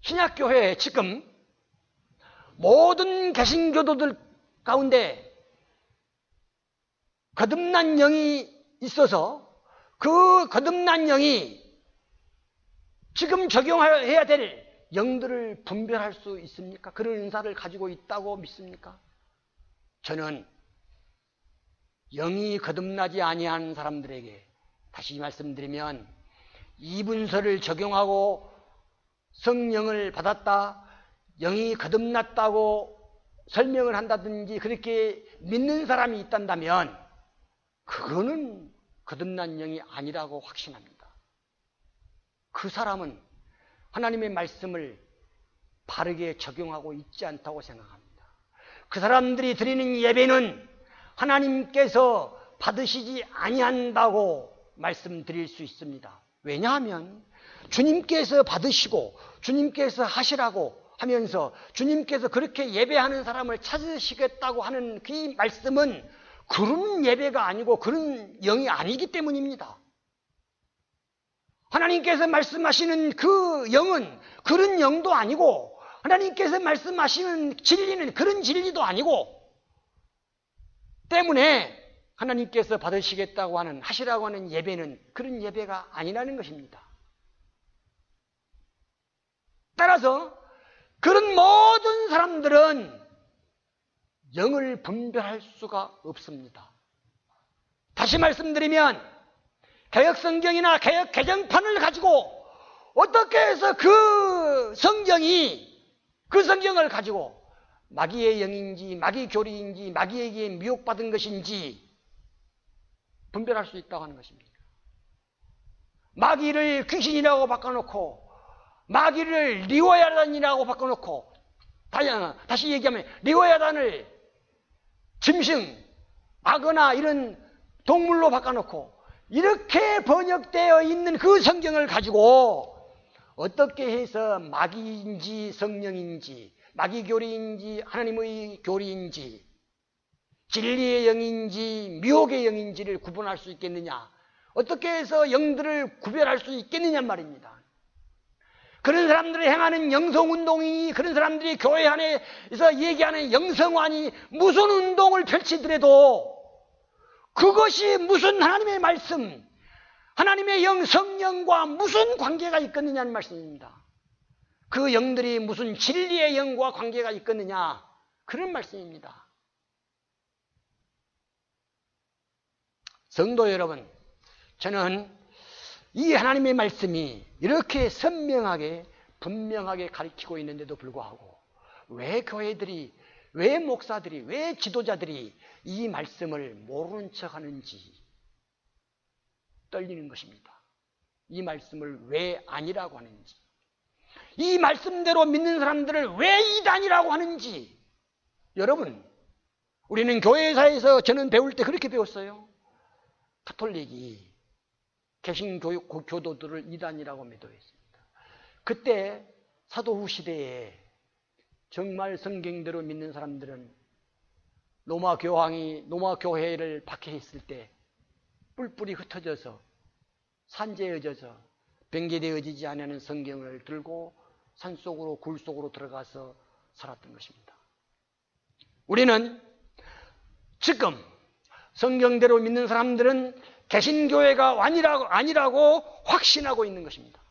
신약교회에 지금 모든 개신교도들 가운데 거듭난 영이 있어서 그 거듭난 영이 지금 적용해야 될 영들을 분별할 수 있습니까? 그런 은사를 가지고 있다고 믿습니까? 저는 영이 거듭나지 아니한 사람들에게 다시 말씀드리면 이분서를 적용하고 성령을 받았다, 영이 거듭났다고 설명을 한다든지 그렇게 믿는 사람이 있단다면 그거는 거듭난 영이 아니라고 확신합니다. 그 사람은 하나님의 말씀을 바르게 적용하고 있지 않다고 생각합니다. 그 사람들이 드리는 예배는 하나님께서 받으시지 아니한다고 말씀드릴 수 있습니다. 왜냐하면 주님께서 받으시고 주님께서 하시라고 하면서 주님께서 그렇게 예배하는 사람을 찾으시겠다고 하는 그 말씀은 그런 예배가 아니고 그런 영이 아니기 때문입니다. 하나님께서 말씀하시는 그 영은 그런 영도 아니고 하나님께서 말씀하시는 진리는 그런 진리도 아니고 때문에 하나님께서 받으시겠다고 하는 하시라고 하는 예배는 그런 예배가 아니라는 것입니다. 따라서 그런 모든 사람들은 영을 분별할 수가 없습니다. 다시 말씀드리면 개혁성경이나 개혁 개정판을 가지고 어떻게 해서 그 성경을 가지고 마귀의 영인지 마귀 교리인지 마귀에게 미혹받은 것인지 분별할 수 있다고 하는 것입니다. 마귀를 귀신이라고 바꿔놓고 마귀를 리워야단이라고 바꿔놓고 다시 얘기하면 리워야단을 짐승, 악어나 이런 동물로 바꿔놓고 이렇게 번역되어 있는 그 성경을 가지고 어떻게 해서 마귀인지 성령인지 마귀 교리인지 하나님의 교리인지 진리의 영인지 미혹의 영인지를 구분할 수 있겠느냐, 어떻게 해서 영들을 구별할 수 있겠느냐 말입니다. 그런 사람들이 행하는 영성운동이, 그런 사람들이 교회 안에서 얘기하는 영성환이 무슨 운동을 펼치더라도 그것이 무슨 하나님의 말씀, 하나님의 영 성령과 무슨 관계가 있겠느냐는 말씀입니다. 그 영들이 무슨 진리의 영과 관계가 있겠느냐, 그런 말씀입니다. 성도 여러분, 저는 이 하나님의 말씀이 이렇게 선명하게 분명하게 가르치고 있는데도 불구하고 왜 교회들이, 왜 목사들이, 왜 지도자들이 이 말씀을 모르는 척하는지 떨리는 것입니다. 이 말씀을 왜 아니라고 하는지, 이 말씀대로 믿는 사람들을 왜 이단이라고 하는지. 여러분, 우리는 교회사에서 저는 배울 때 그렇게 배웠어요. 가톨릭이 개신교도들을 이단이라고 매도했습니다. 그때 사도후 시대에 정말 성경대로 믿는 사람들은 로마 교황이 로마 교회를 박해했을 때 뿔뿔이 흩어져서 산재어져서 변개되어지지 않는 성경을 들고 산속으로 굴 속으로 들어가서 살았던 것입니다. 우리는 지금 성경대로 믿는 사람들은 개신교회가 아니라고 확신하고 있는 것입니다.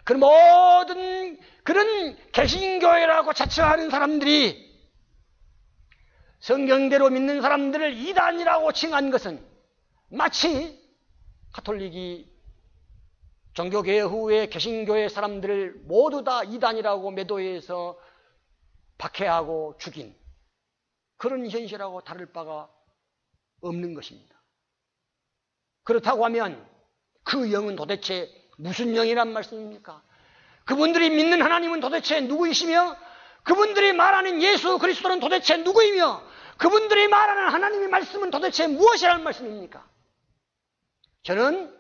그 모든 그런 개신교회라고 자처하는 사람들이 성경대로 믿는 사람들을 이단이라고 칭한 것은 마치 가톨릭이 종교개혁 후에 개신교회 사람들을 모두 다 이단이라고 매도해서 박해하고 죽인 그런 현실하고 다를 바가 없는 것입니다. 그렇다고 하면 그 영은 도대체 무슨 영이란 말씀입니까? 그분들이 믿는 하나님은 도대체 누구이시며 그분들이 말하는 예수 그리스도는 도대체 누구이며 그분들이 말하는 하나님의 말씀은 도대체 무엇이라는 말씀입니까? 저는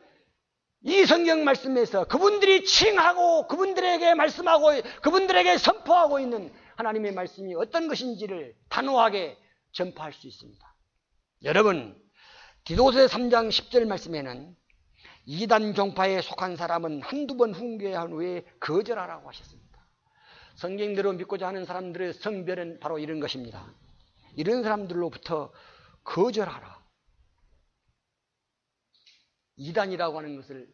이 성경 말씀에서 그분들이 칭하고 그분들에게 말씀하고 그분들에게 선포하고 있는 하나님의 말씀이 어떤 것인지를 단호하게 전파할 수 있습니다. 여러분, 디도서 3장 10절 말씀에는 이단 종파에 속한 사람은 한두 번 훈계한 후에 거절하라고 하셨습니다. 성경대로 믿고자 하는 사람들의 성별은 바로 이런 것입니다. 이런 사람들로부터 거절하라. 이단이라고 하는 것을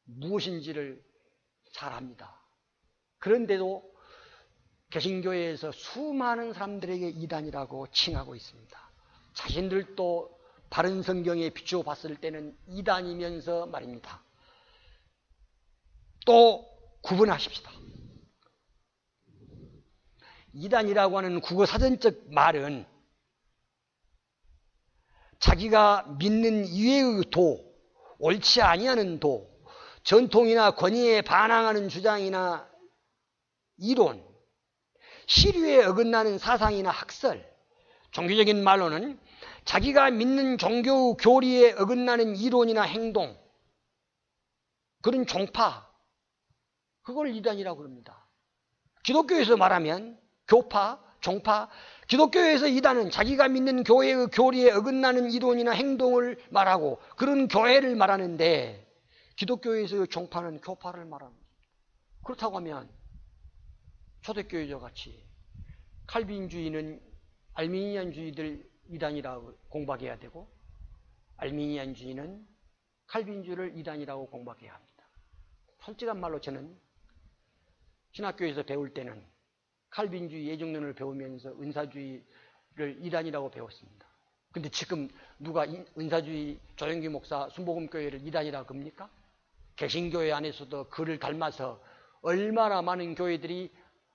무엇인지를 잘 압니다. 그런데도 개신교회에서 수많은 사람들에게 이단이라고 칭하고 있습니다. 자신들도 바른 성경에 비추어 봤을 때는 이단이면서 말입니다. 또 구분하십시다. 이단이라고 하는 국어 사전적 말은 자기가 믿는 이외의 도, 옳지 아니하는 도, 전통이나 권위에 반항하는 주장이나 이론, 시류에 어긋나는 사상이나 학설, 종교적인 말로는 자기가 믿는 종교 교리에 어긋나는 이론이나 행동, 그런 종파, 그걸 이단이라고 합니다. 기독교에서 말하면 교파, 종파, 기독교에서 이단은 자기가 믿는 교회의 교리에 어긋나는 이론이나 행동을 말하고 그런 교회를 말하는데 기독교에서의 종파는 교파를 말합니다. 그렇다고 하면 초대교회와 같이 칼빈주의는 알미니안주의들 이단이라고 공박해야 되고 알미니안주의는 칼빈주의를 이단이라고 공박해야 합니다. 솔직한 말로 저는 신학교에서 배울 때는 칼빈주의 예정론을 배우면서 은사주의를 이단이라고 배웠습니다. 근데 지금 누가 은사주의 조영기 목사 순복음교회를 이단이라고 합니까? 개신교회 안에서도 그를 닮아서 얼마나 많은 교회들이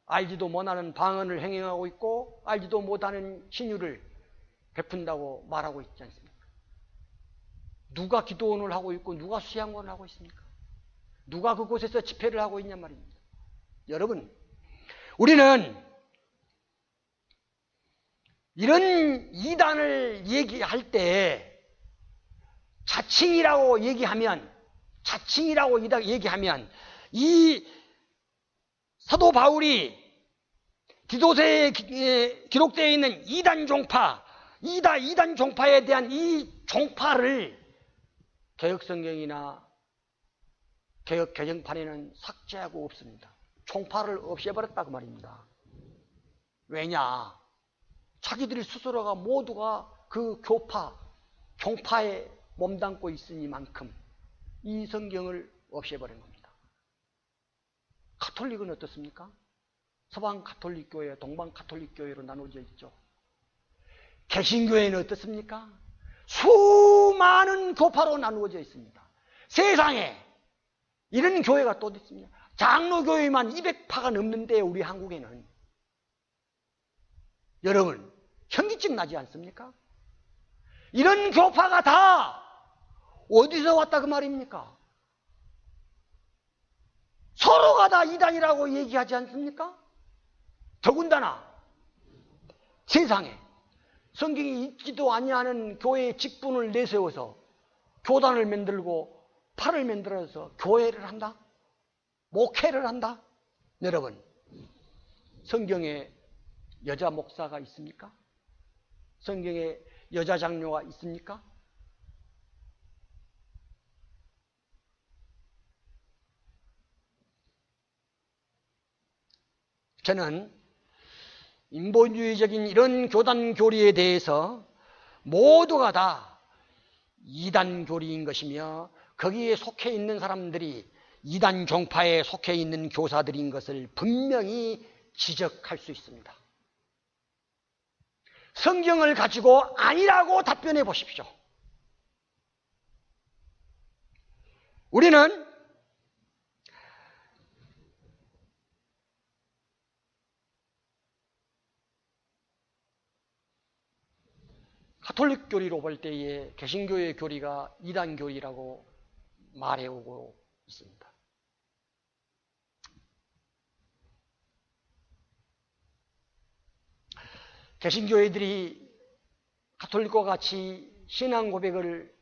알지도 못하는 방언을 행행하고 있고 알지도 못하는 신유를 베푼다고 말하고 있지 않습니까? 누가 기도원을 하고 있고 누가 수양원을 하고 있습니까? 누가 그곳에서 집회를 하고 있냔 말입니다. 여러분, 우리는 이런 이단을 얘기할 때 자칭이라고 얘기하면 이 사도 바울이 디도서에 기록되어 있는 이단 종파에 대한 이 종파를 개혁성경이나 개혁 개정판에는 삭제하고 없습니다. 종파를 없애버렸다고 말입니다. 왜냐? 자기들 스스로가 모두가 그 종파에 몸담고 있으니만큼 이 성경을 없애버린 겁니다. 가톨릭은 어떻습니까? 서방 가톨릭 교회, 동방 가톨릭 교회로 나눠져 있죠. 개신교회는 어떻습니까? 수많은 교파로 나누어져 있습니다. 세상에 이런 교회가 또 있습니다. 장로교회만 200파가 넘는데 우리 한국에는 여러분 현기증 나지 않습니까? 이런 교파가 다 어디서 왔다 그 말입니까? 서로가 다 이단이라고 얘기하지 않습니까? 더군다나 세상에 성경이 있지도 아니하는 교회의 직분을 내세워서 교단을 만들고 파를 만들어서 교회를 한다? 목회를 한다? 여러분, 성경에 여자 목사가 있습니까? 성경에 여자 장로가 있습니까? 저는 인본주의적인 이런 교단 교리에 대해서 모두가 다 이단 교리인 것이며 거기에 속해 있는 사람들이 이단 종파에 속해 있는 교사들인 것을 분명히 지적할 수 있습니다. 성경을 가지고 아니라고 답변해 보십시오. 우리는 가톨릭 교리로 볼 때에 개신교의 교리가 이단 교리라고 말해오고 있습니다. 개신교회들이 가톨릭과 같이 신앙 고백을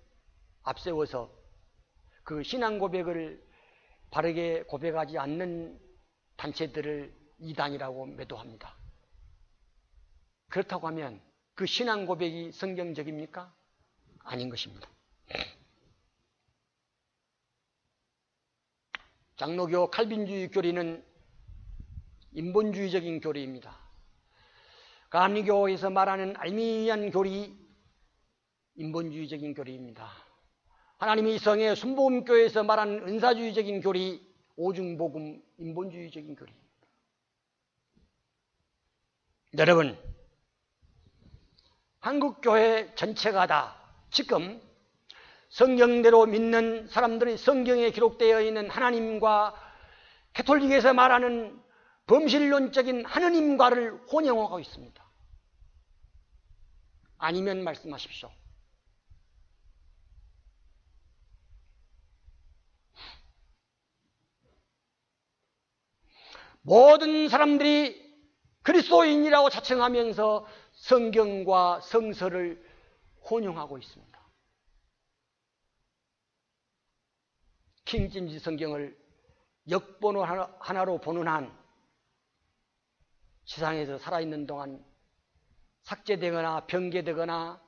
앞세워서 그 신앙 고백을 바르게 고백하지 않는 단체들을 이단이라고 매도합니다. 그렇다고 하면 그 신앙 고백이 성경적입니까? 아닌 것입니다. 장로교 칼빈주의 교리는 인본주의적인 교리입니다. 감리교에서 말하는 알미니안 교리, 인본주의적인 교리입니다. 하나님의 성의 순복음교회에서 말하는 은사주의적인 교리, 오중복음, 인본주의적인 교리입니다. 여러분, 한국교회 전체가 다 지금 성경대로 믿는 사람들이 성경에 기록되어 있는 하나님과 가톨릭에서 말하는 범실론적인 하느님과를 혼용하고 있습니다. 아니면 말씀하십시오. 모든 사람들이 그리스도인이라고 자청하면서 성경과 성서를 혼용하고 있습니다. 킹제임스 성경을 역번호 하나로 보는 한 세상에서 살아있는 동안 삭제되거나 변개되거나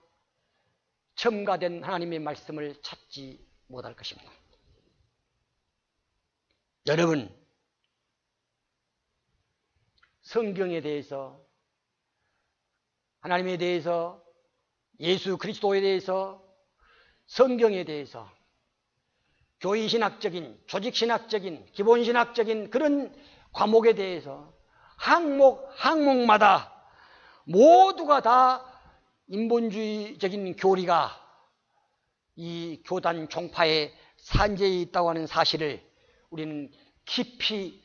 첨가된 하나님의 말씀을 찾지 못할 것입니다. 여러분, 성경에 대해서, 하나님에 대해서, 예수 그리스도에 대해서, 성경에 대해서 교리신학적인, 조직신학적인, 기본신학적인 그런 과목에 대해서 항목마다 모두가 다 인본주의적인 교리가 이 교단 종파에 산재해 있다고 하는 사실을 우리는 깊이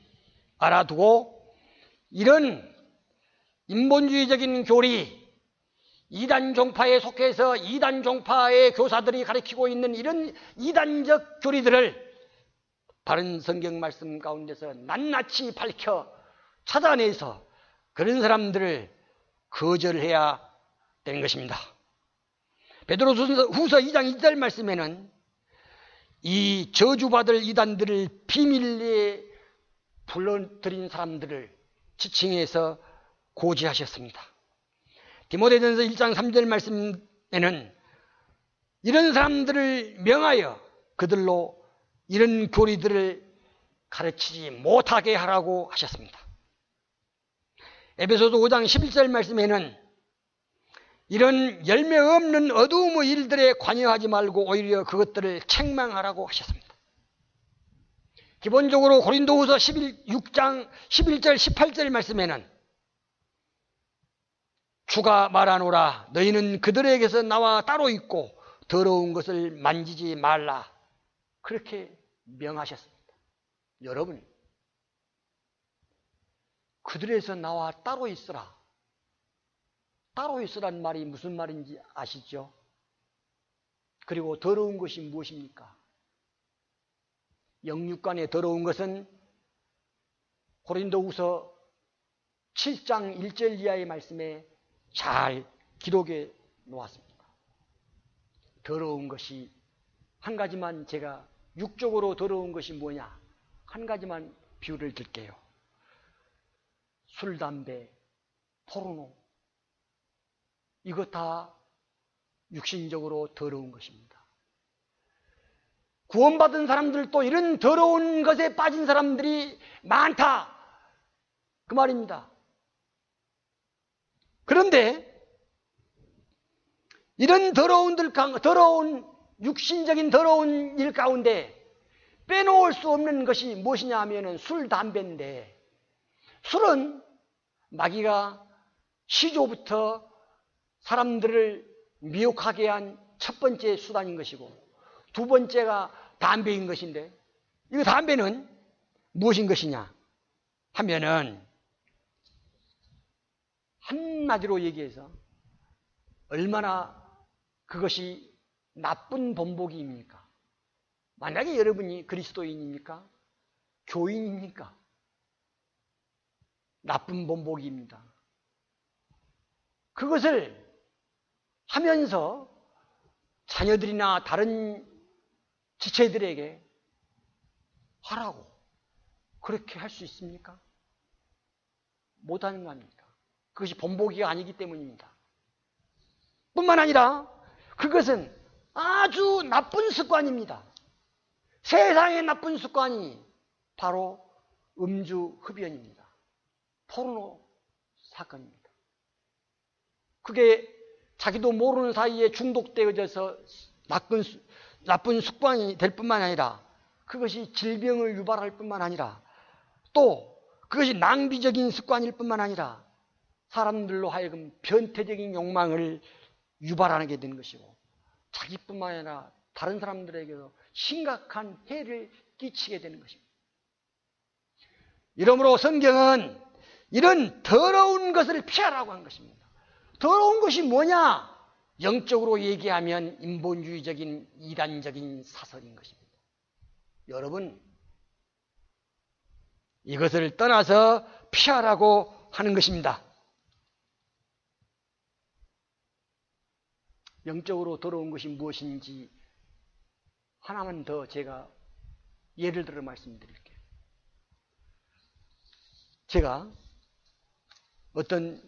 알아두고, 이런 인본주의적인 교리, 이단 종파에 속해서 이단 종파의 교사들이 가르치고 있는 이런 이단적 교리들을 바른 성경 말씀 가운데서 낱낱이 밝혀 찾아내서 그런 사람들을 거절해야 되는 것입니다. 베드로후서 2장 2절 말씀에는 이 저주받을 이단들을 비밀리에 불러들인 사람들을 지칭해서 고지하셨습니다. 디모데전서 1장 3절 말씀에는 이런 사람들을 명하여 그들로 이런 교리들을 가르치지 못하게 하라고 하셨습니다. 에베소서 5장 11절 말씀에는 이런 열매 없는 어두움의 일들에 관여하지 말고 오히려 그것들을 책망하라고 하셨습니다. 기본적으로 고린도후서 6장 11절 18절 말씀에는 주가 말하노라 너희는 그들에게서 나와 따로 있고 더러운 것을 만지지 말라 그렇게 명하셨습니다. 여러분, 그들에서 나와 따로 있으라. 따로 있으란 말이 무슨 말인지 아시죠? 그리고 더러운 것이 무엇입니까? 영육간에 더러운 것은 고린도후서 7장 1절 이하의 말씀에 잘 기록해 놓았습니다. 더러운 것이 한 가지만, 제가 육적으로 더러운 것이 뭐냐, 한 가지만 비유를 들게요. 술, 담배, 포르노, 이거 다 육신적으로 더러운 것입니다. 구원받은 사람들도 이런 더러운 것에 빠진 사람들이 많다, 그 말입니다. 그런데 이런 더러운 육신적인 더러운 일 가운데 빼놓을 수 없는 것이 무엇이냐 하면은 술, 담배인데, 술은 마귀가 시조부터 사람들을 미혹하게 한 첫 번째 수단인 것이고, 두 번째가 담배인 것인데, 이 담배는 무엇인 것이냐 하면은 한마디로 얘기해서 얼마나 그것이 나쁜 본보기입니까? 만약에 여러분이 그리스도인입니까? 교인입니까? 나쁜 본보기입니다. 그것을 하면서 자녀들이나 다른 지체들에게 하라고 그렇게 할 수 있습니까? 못하는 거 아닙니까? 그것이 본보기가 아니기 때문입니다. 뿐만 아니라 그것은 아주 나쁜 습관입니다. 세상의 나쁜 습관이 바로 음주 흡연입니다. 포르노 사건입니다. 그게 자기도 모르는 사이에 중독되어져서 나쁜 습관이 될 뿐만 아니라 그것이 질병을 유발할 뿐만 아니라 또 그것이 낭비적인 습관일 뿐만 아니라 사람들로 하여금 변태적인 욕망을 유발하게 되는 것이고 자기뿐만 아니라 다른 사람들에게도 심각한 해를 끼치게 되는 것입니다. 이러므로 성경은 이런 더러운 것을 피하라고 한 것입니다. 더러운 것이 뭐냐? 영적으로 얘기하면 인본주의적인 이단적인 사설인 것입니다. 여러분, 이것을 떠나서 피하라고 하는 것입니다. 영적으로 더러운 것이 무엇인지 하나만 더 제가 예를 들어 말씀드릴게요. 제가 어떤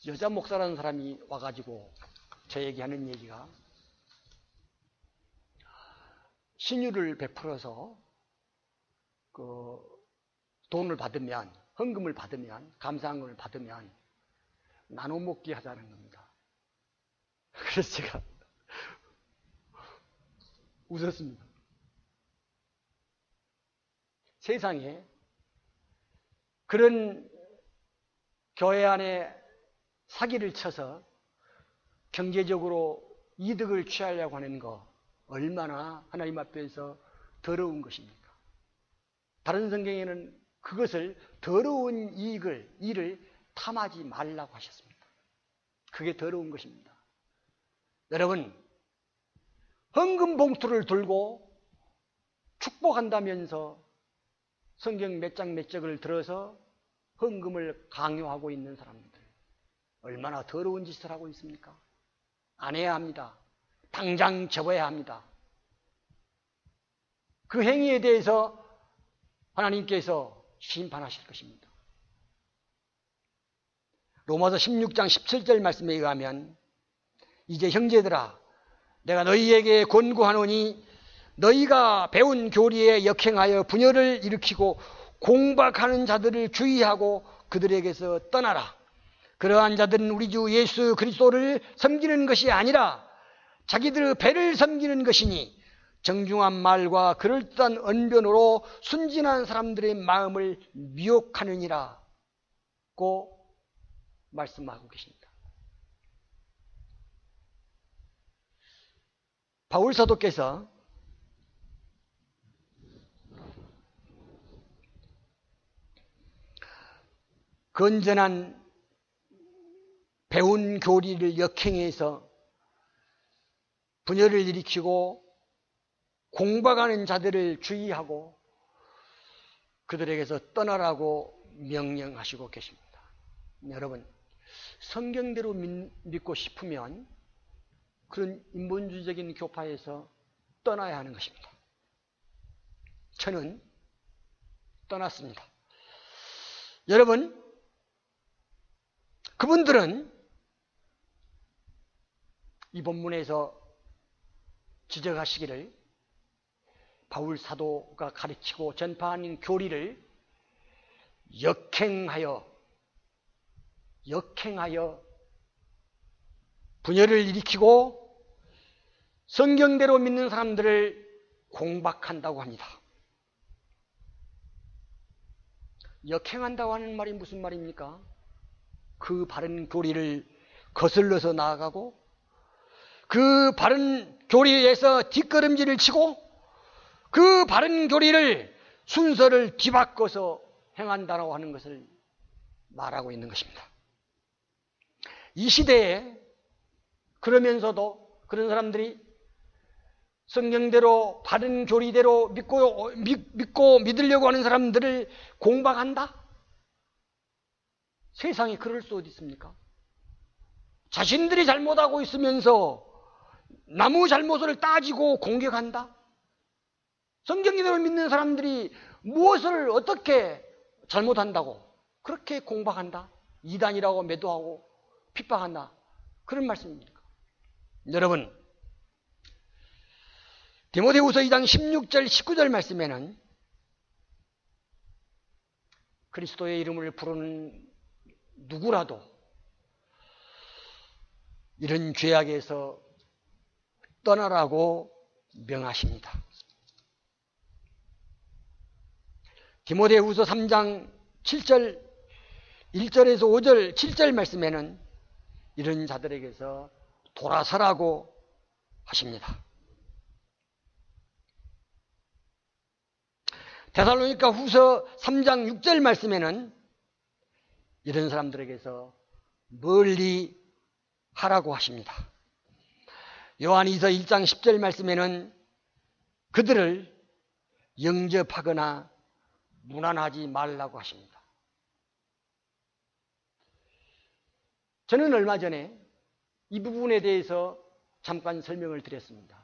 여자 목사라는 사람이 와가지고 저에게 하는 얘기가 신유를 베풀어서 그 돈을 받으면, 헌금을 받으면, 감사한금을 받으면 나눠 먹기 하자는 겁니다. 그래서 제가 웃었습니다. 세상에 그런 교회 안에 사기를 쳐서 경제적으로 이득을 취하려고 하는 거 얼마나 하나님 앞에서 더러운 것입니까? 다른 성경에는 그것을 더러운 일을 탐하지 말라고 하셨습니다. 그게 더러운 것입니다. 여러분, 헌금 봉투를 들고 축복한다면서 성경 몇 장 몇 절을 들어서 헌금을 강요하고 있는 사람들 얼마나 더러운 짓을 하고 있습니까? 안 해야 합니다. 당장 접어야 합니다. 그 행위에 대해서 하나님께서 심판하실 것입니다. 로마서 16장 17절 말씀에 의하면 이제 형제들아 내가 너희에게 권고하노니 너희가 배운 교리에 역행하여 분열을 일으키고 공박하는 자들을 주의하고 그들에게서 떠나라. 그러한 자들은 우리 주 예수 그리스도를 섬기는 것이 아니라 자기들의 배를 섬기는 것이니 정중한 말과 그럴듯한 언변으로 순진한 사람들의 마음을 미혹하느니라고 말씀하고 계십니다. 바울 사도께서 건전한 배운 교리를 역행해서 분열을 일으키고 공박하는 자들을 주의하고 그들에게서 떠나라고 명령하시고 계십니다. 여러분, 성경대로 믿고 싶으면 그런 인본주의적인 교파에서 떠나야 하는 것입니다. 저는 떠났습니다. 여러분, 그분들은 이 본문에서 지적하시기를 바울 사도가 가르치고 전파하는 교리를 역행하여 분열을 일으키고 성경대로 믿는 사람들을 공박한다고 합니다. 역행한다고 하는 말이 무슨 말입니까? 그 바른 교리를 거슬러서 나아가고 그 바른 교리에서 뒷걸음질을 치고 그 바른 교리를 순서를 뒤바꿔서 행한다고 하는 것을 말하고 있는 것입니다. 이 시대에 그러면서도 그런 사람들이 성경대로 바른 교리대로 믿고 믿으려고 하는 사람들을 공박한다? 세상에 그럴 수 어디 있습니까? 자신들이 잘못하고 있으면서 남의 잘못을 따지고 공격한다? 성경대로 믿는 사람들이 무엇을 어떻게 잘못한다고 그렇게 공박한다? 이단이라고 매도하고 핍박한다? 그런 말씀입니까? 여러분, 디모데후서 2장 16절 19절 말씀에는 그리스도의 이름을 부르는 누구라도 이런 죄악에서 떠나라고 명하십니다. 디모데후서 3장 7절 1절에서 5절 7절 말씀에는 이런 자들에게서 돌아서라고 하십니다. 데살로니가 후서 3장 6절 말씀에는 이런 사람들에게서 멀리 하라고 하십니다. 요한이서 1장 10절 말씀에는 그들을 영접하거나 무난하지 말라고 하십니다. 저는 얼마 전에 이 부분에 대해서 잠깐 설명을 드렸습니다.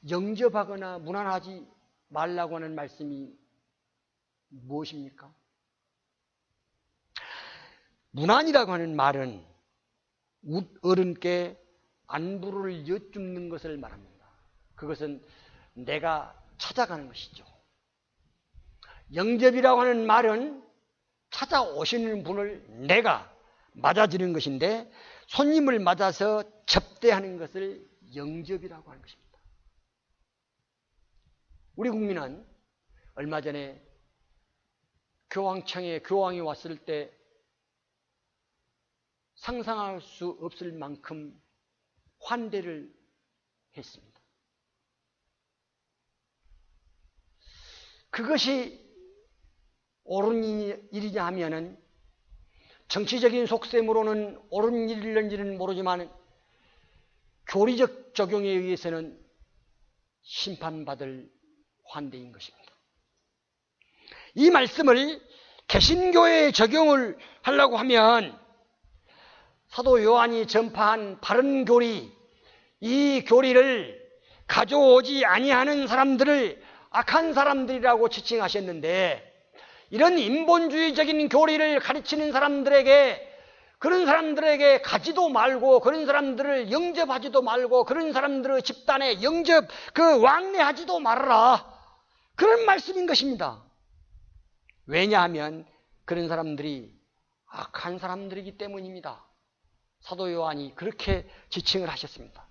영접하거나 무난하지 말라고 하는 말씀이 무엇입니까? 무난이라고 하는 말은 어른께 안부를 여쭙는 것을 말합니다. 그것은 내가 찾아가는 것이죠. 영접이라고 하는 말은 찾아오시는 분을 내가 맞아주는 것인데 손님을 맞아서 접대하는 것을 영접이라고 하는 것입니다. 우리 국민은 얼마 전에 교황청에 교황이 왔을 때 상상할 수 없을 만큼 환대를 했습니다. 그것이 옳은 일이냐 하면은 정치적인 속셈으로는 옳은 일인지는 모르지만 교리적 적용에 의해서는 심판받을 환대인 것입니다. 이 말씀을 개신교에 적용을 하려고 하면 사도 요한이 전파한 바른 교리, 이 교리를 가져오지 아니하는 사람들을 악한 사람들이라고 지칭하셨는데 이런 인본주의적인 교리를 가르치는 사람들에게 그런 사람들에게 가지도 말고 그런 사람들을 영접하지도 말고 그런 사람들의 집단에 왕래하지도 말아라. 그런 말씀인 것입니다. 왜냐하면 그런 사람들이 악한 사람들이기 때문입니다. 사도 요한이 그렇게 지칭을 하셨습니다.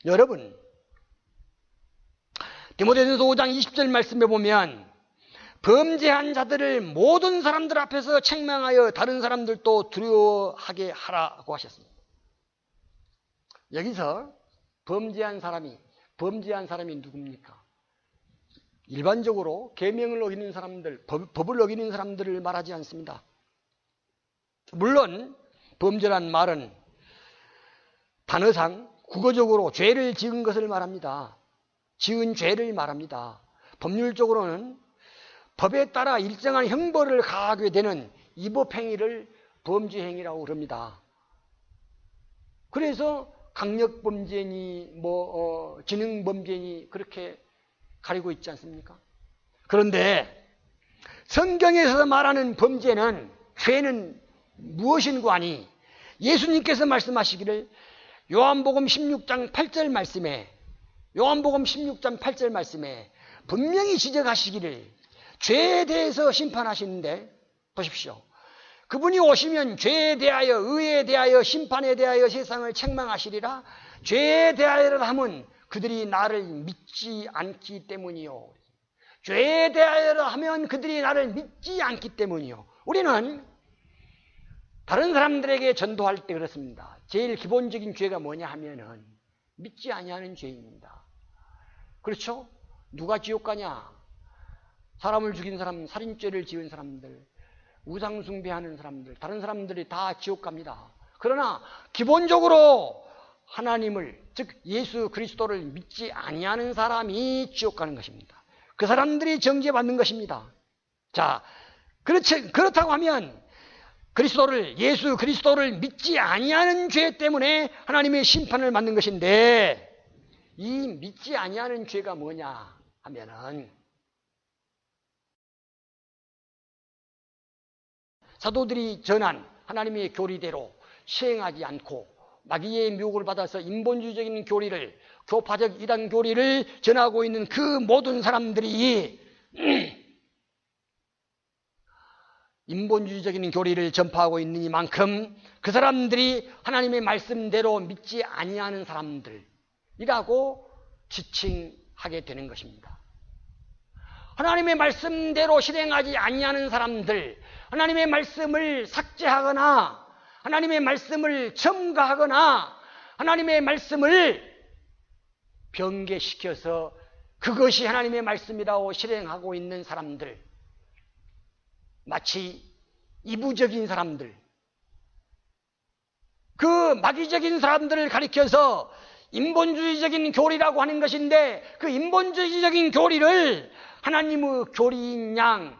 여러분, 디모데전서 5장 20절 말씀에 보면 범죄한 자들을 모든 사람들 앞에서 책망하여 다른 사람들도 두려워하게 하라고 하셨습니다. 여기서 범죄한 사람이 누굽니까? 일반적으로 계명을 어기는 사람들, 법을 어기는 사람들을 말하지 않습니다. 물론 범죄란 말은 단어상 국어적으로 죄를 지은 것을 말합니다. 지은 죄를 말합니다. 법률적으로는 법에 따라 일정한 형벌을 가하게 되는 이법행위를 범죄행위라고 그럽니다. 그래서 강력범죄니 지능범죄니 그렇게 가리고 있지 않습니까? 그런데 성경에서 말하는 범죄는 죄는 무엇인고 하니 예수님께서 말씀하시기를 요한복음 16장 8절 말씀에 분명히 지적하시기를 죄에 대해서 심판하시는데 보십시오. 그분이 오시면 죄에 대하여 의에 대하여 심판에 대하여 세상을 책망하시리라. 죄에 대하여라 하면 그들이 나를 믿지 않기 때문이요. 죄에 대하여라 하면 그들이 나를 믿지 않기 때문이요. 우리는 다른 사람들에게 전도할 때 그렇습니다. 제일 기본적인 죄가 뭐냐 하면은 믿지 아니하는 죄입니다. 그렇죠? 누가 지옥 가냐? 사람을 죽인 사람, 살인죄를 지은 사람들, 우상 숭배하는 사람들, 다른 사람들이 다 지옥 갑니다. 그러나 기본적으로 하나님을, 즉 예수 그리스도를 믿지 아니하는 사람이 지옥 가는 것입니다. 그 사람들이 정죄받는 것입니다. 자, 그렇다고 하면 예수 그리스도를 믿지 아니하는 죄 때문에 하나님의 심판을 받는 것인데, 이 믿지 아니하는 죄가 뭐냐 하면은 사도들이 전한 하나님의 교리대로 시행하지 않고 마귀의 미혹을 받아서 인본주의적인 교리를, 교파적 이단 교리를 전하고 있는 그 모든 사람들이 인본주의적인 교리를 전파하고 있는 이만큼 그 사람들이 하나님의 말씀대로 믿지 아니하는 사람들이라고 지칭하게 되는 것입니다. 하나님의 말씀대로 실행하지 아니하는 사람들, 하나님의 말씀을 삭제하거나 하나님의 말씀을 첨가하거나 하나님의 말씀을 변개시켜서 그것이 하나님의 말씀이라고 실행하고 있는 사람들, 마치 이부적인 사람들, 그 마귀적인 사람들을 가리켜서 인본주의적인 교리라고 하는 것인데, 그 인본주의적인 교리를 하나님의 교리인 양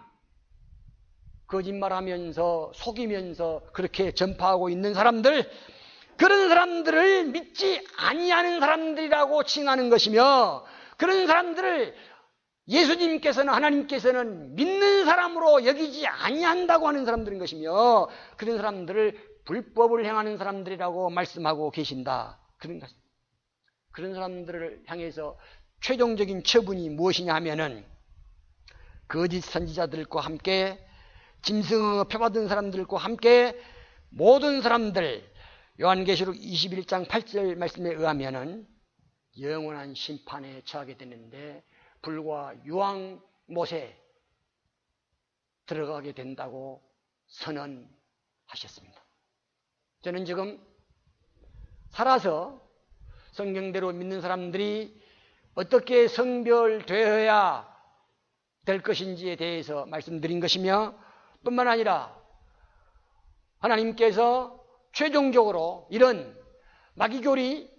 거짓말하면서 속이면서 그렇게 전파하고 있는 사람들, 그런 사람들을 믿지 아니하는 사람들이라고 칭하는 것이며, 그런 사람들을 예수님께서는, 하나님께서는 믿는 사람으로 여기지 아니한다고 하는 사람들인 것이며, 그런 사람들을 불법을 행하는 사람들이라고 말씀하고 계신다. 그런 사람들을 향해서 최종적인 처분이 무엇이냐 하면은, 거짓 선지자들과 함께 짐승 표받은 사람들과 함께 모든 사람들, 요한계시록 21장 8절 말씀에 의하면은 영원한 심판에 처하게 되는데, 불과 유황못에 들어가게 된다고 선언하셨습니다. 저는 지금 살아서 성경대로 믿는 사람들이 어떻게 성별되어야 될 것인지에 대해서 말씀드린 것이며, 뿐만 아니라 하나님께서 최종적으로 이런 마귀교리,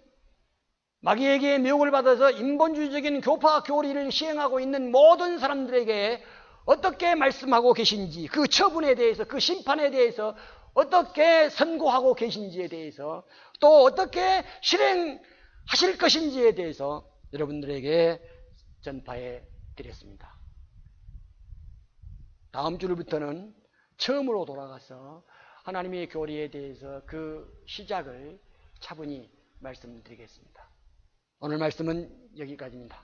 마귀에게 미혹을 받아서 인본주의적인 교파 교리를 시행하고 있는 모든 사람들에게 어떻게 말씀하고 계신지, 그 처분에 대해서, 그 심판에 대해서 어떻게 선고하고 계신지에 대해서, 또 어떻게 실행하실 것인지에 대해서 여러분들에게 전파해 드렸습니다. 다음 주부터는 처음으로 돌아가서 하나님의 교리에 대해서 그 시작을 차분히 말씀드리겠습니다. 오늘 말씀은 여기까지입니다.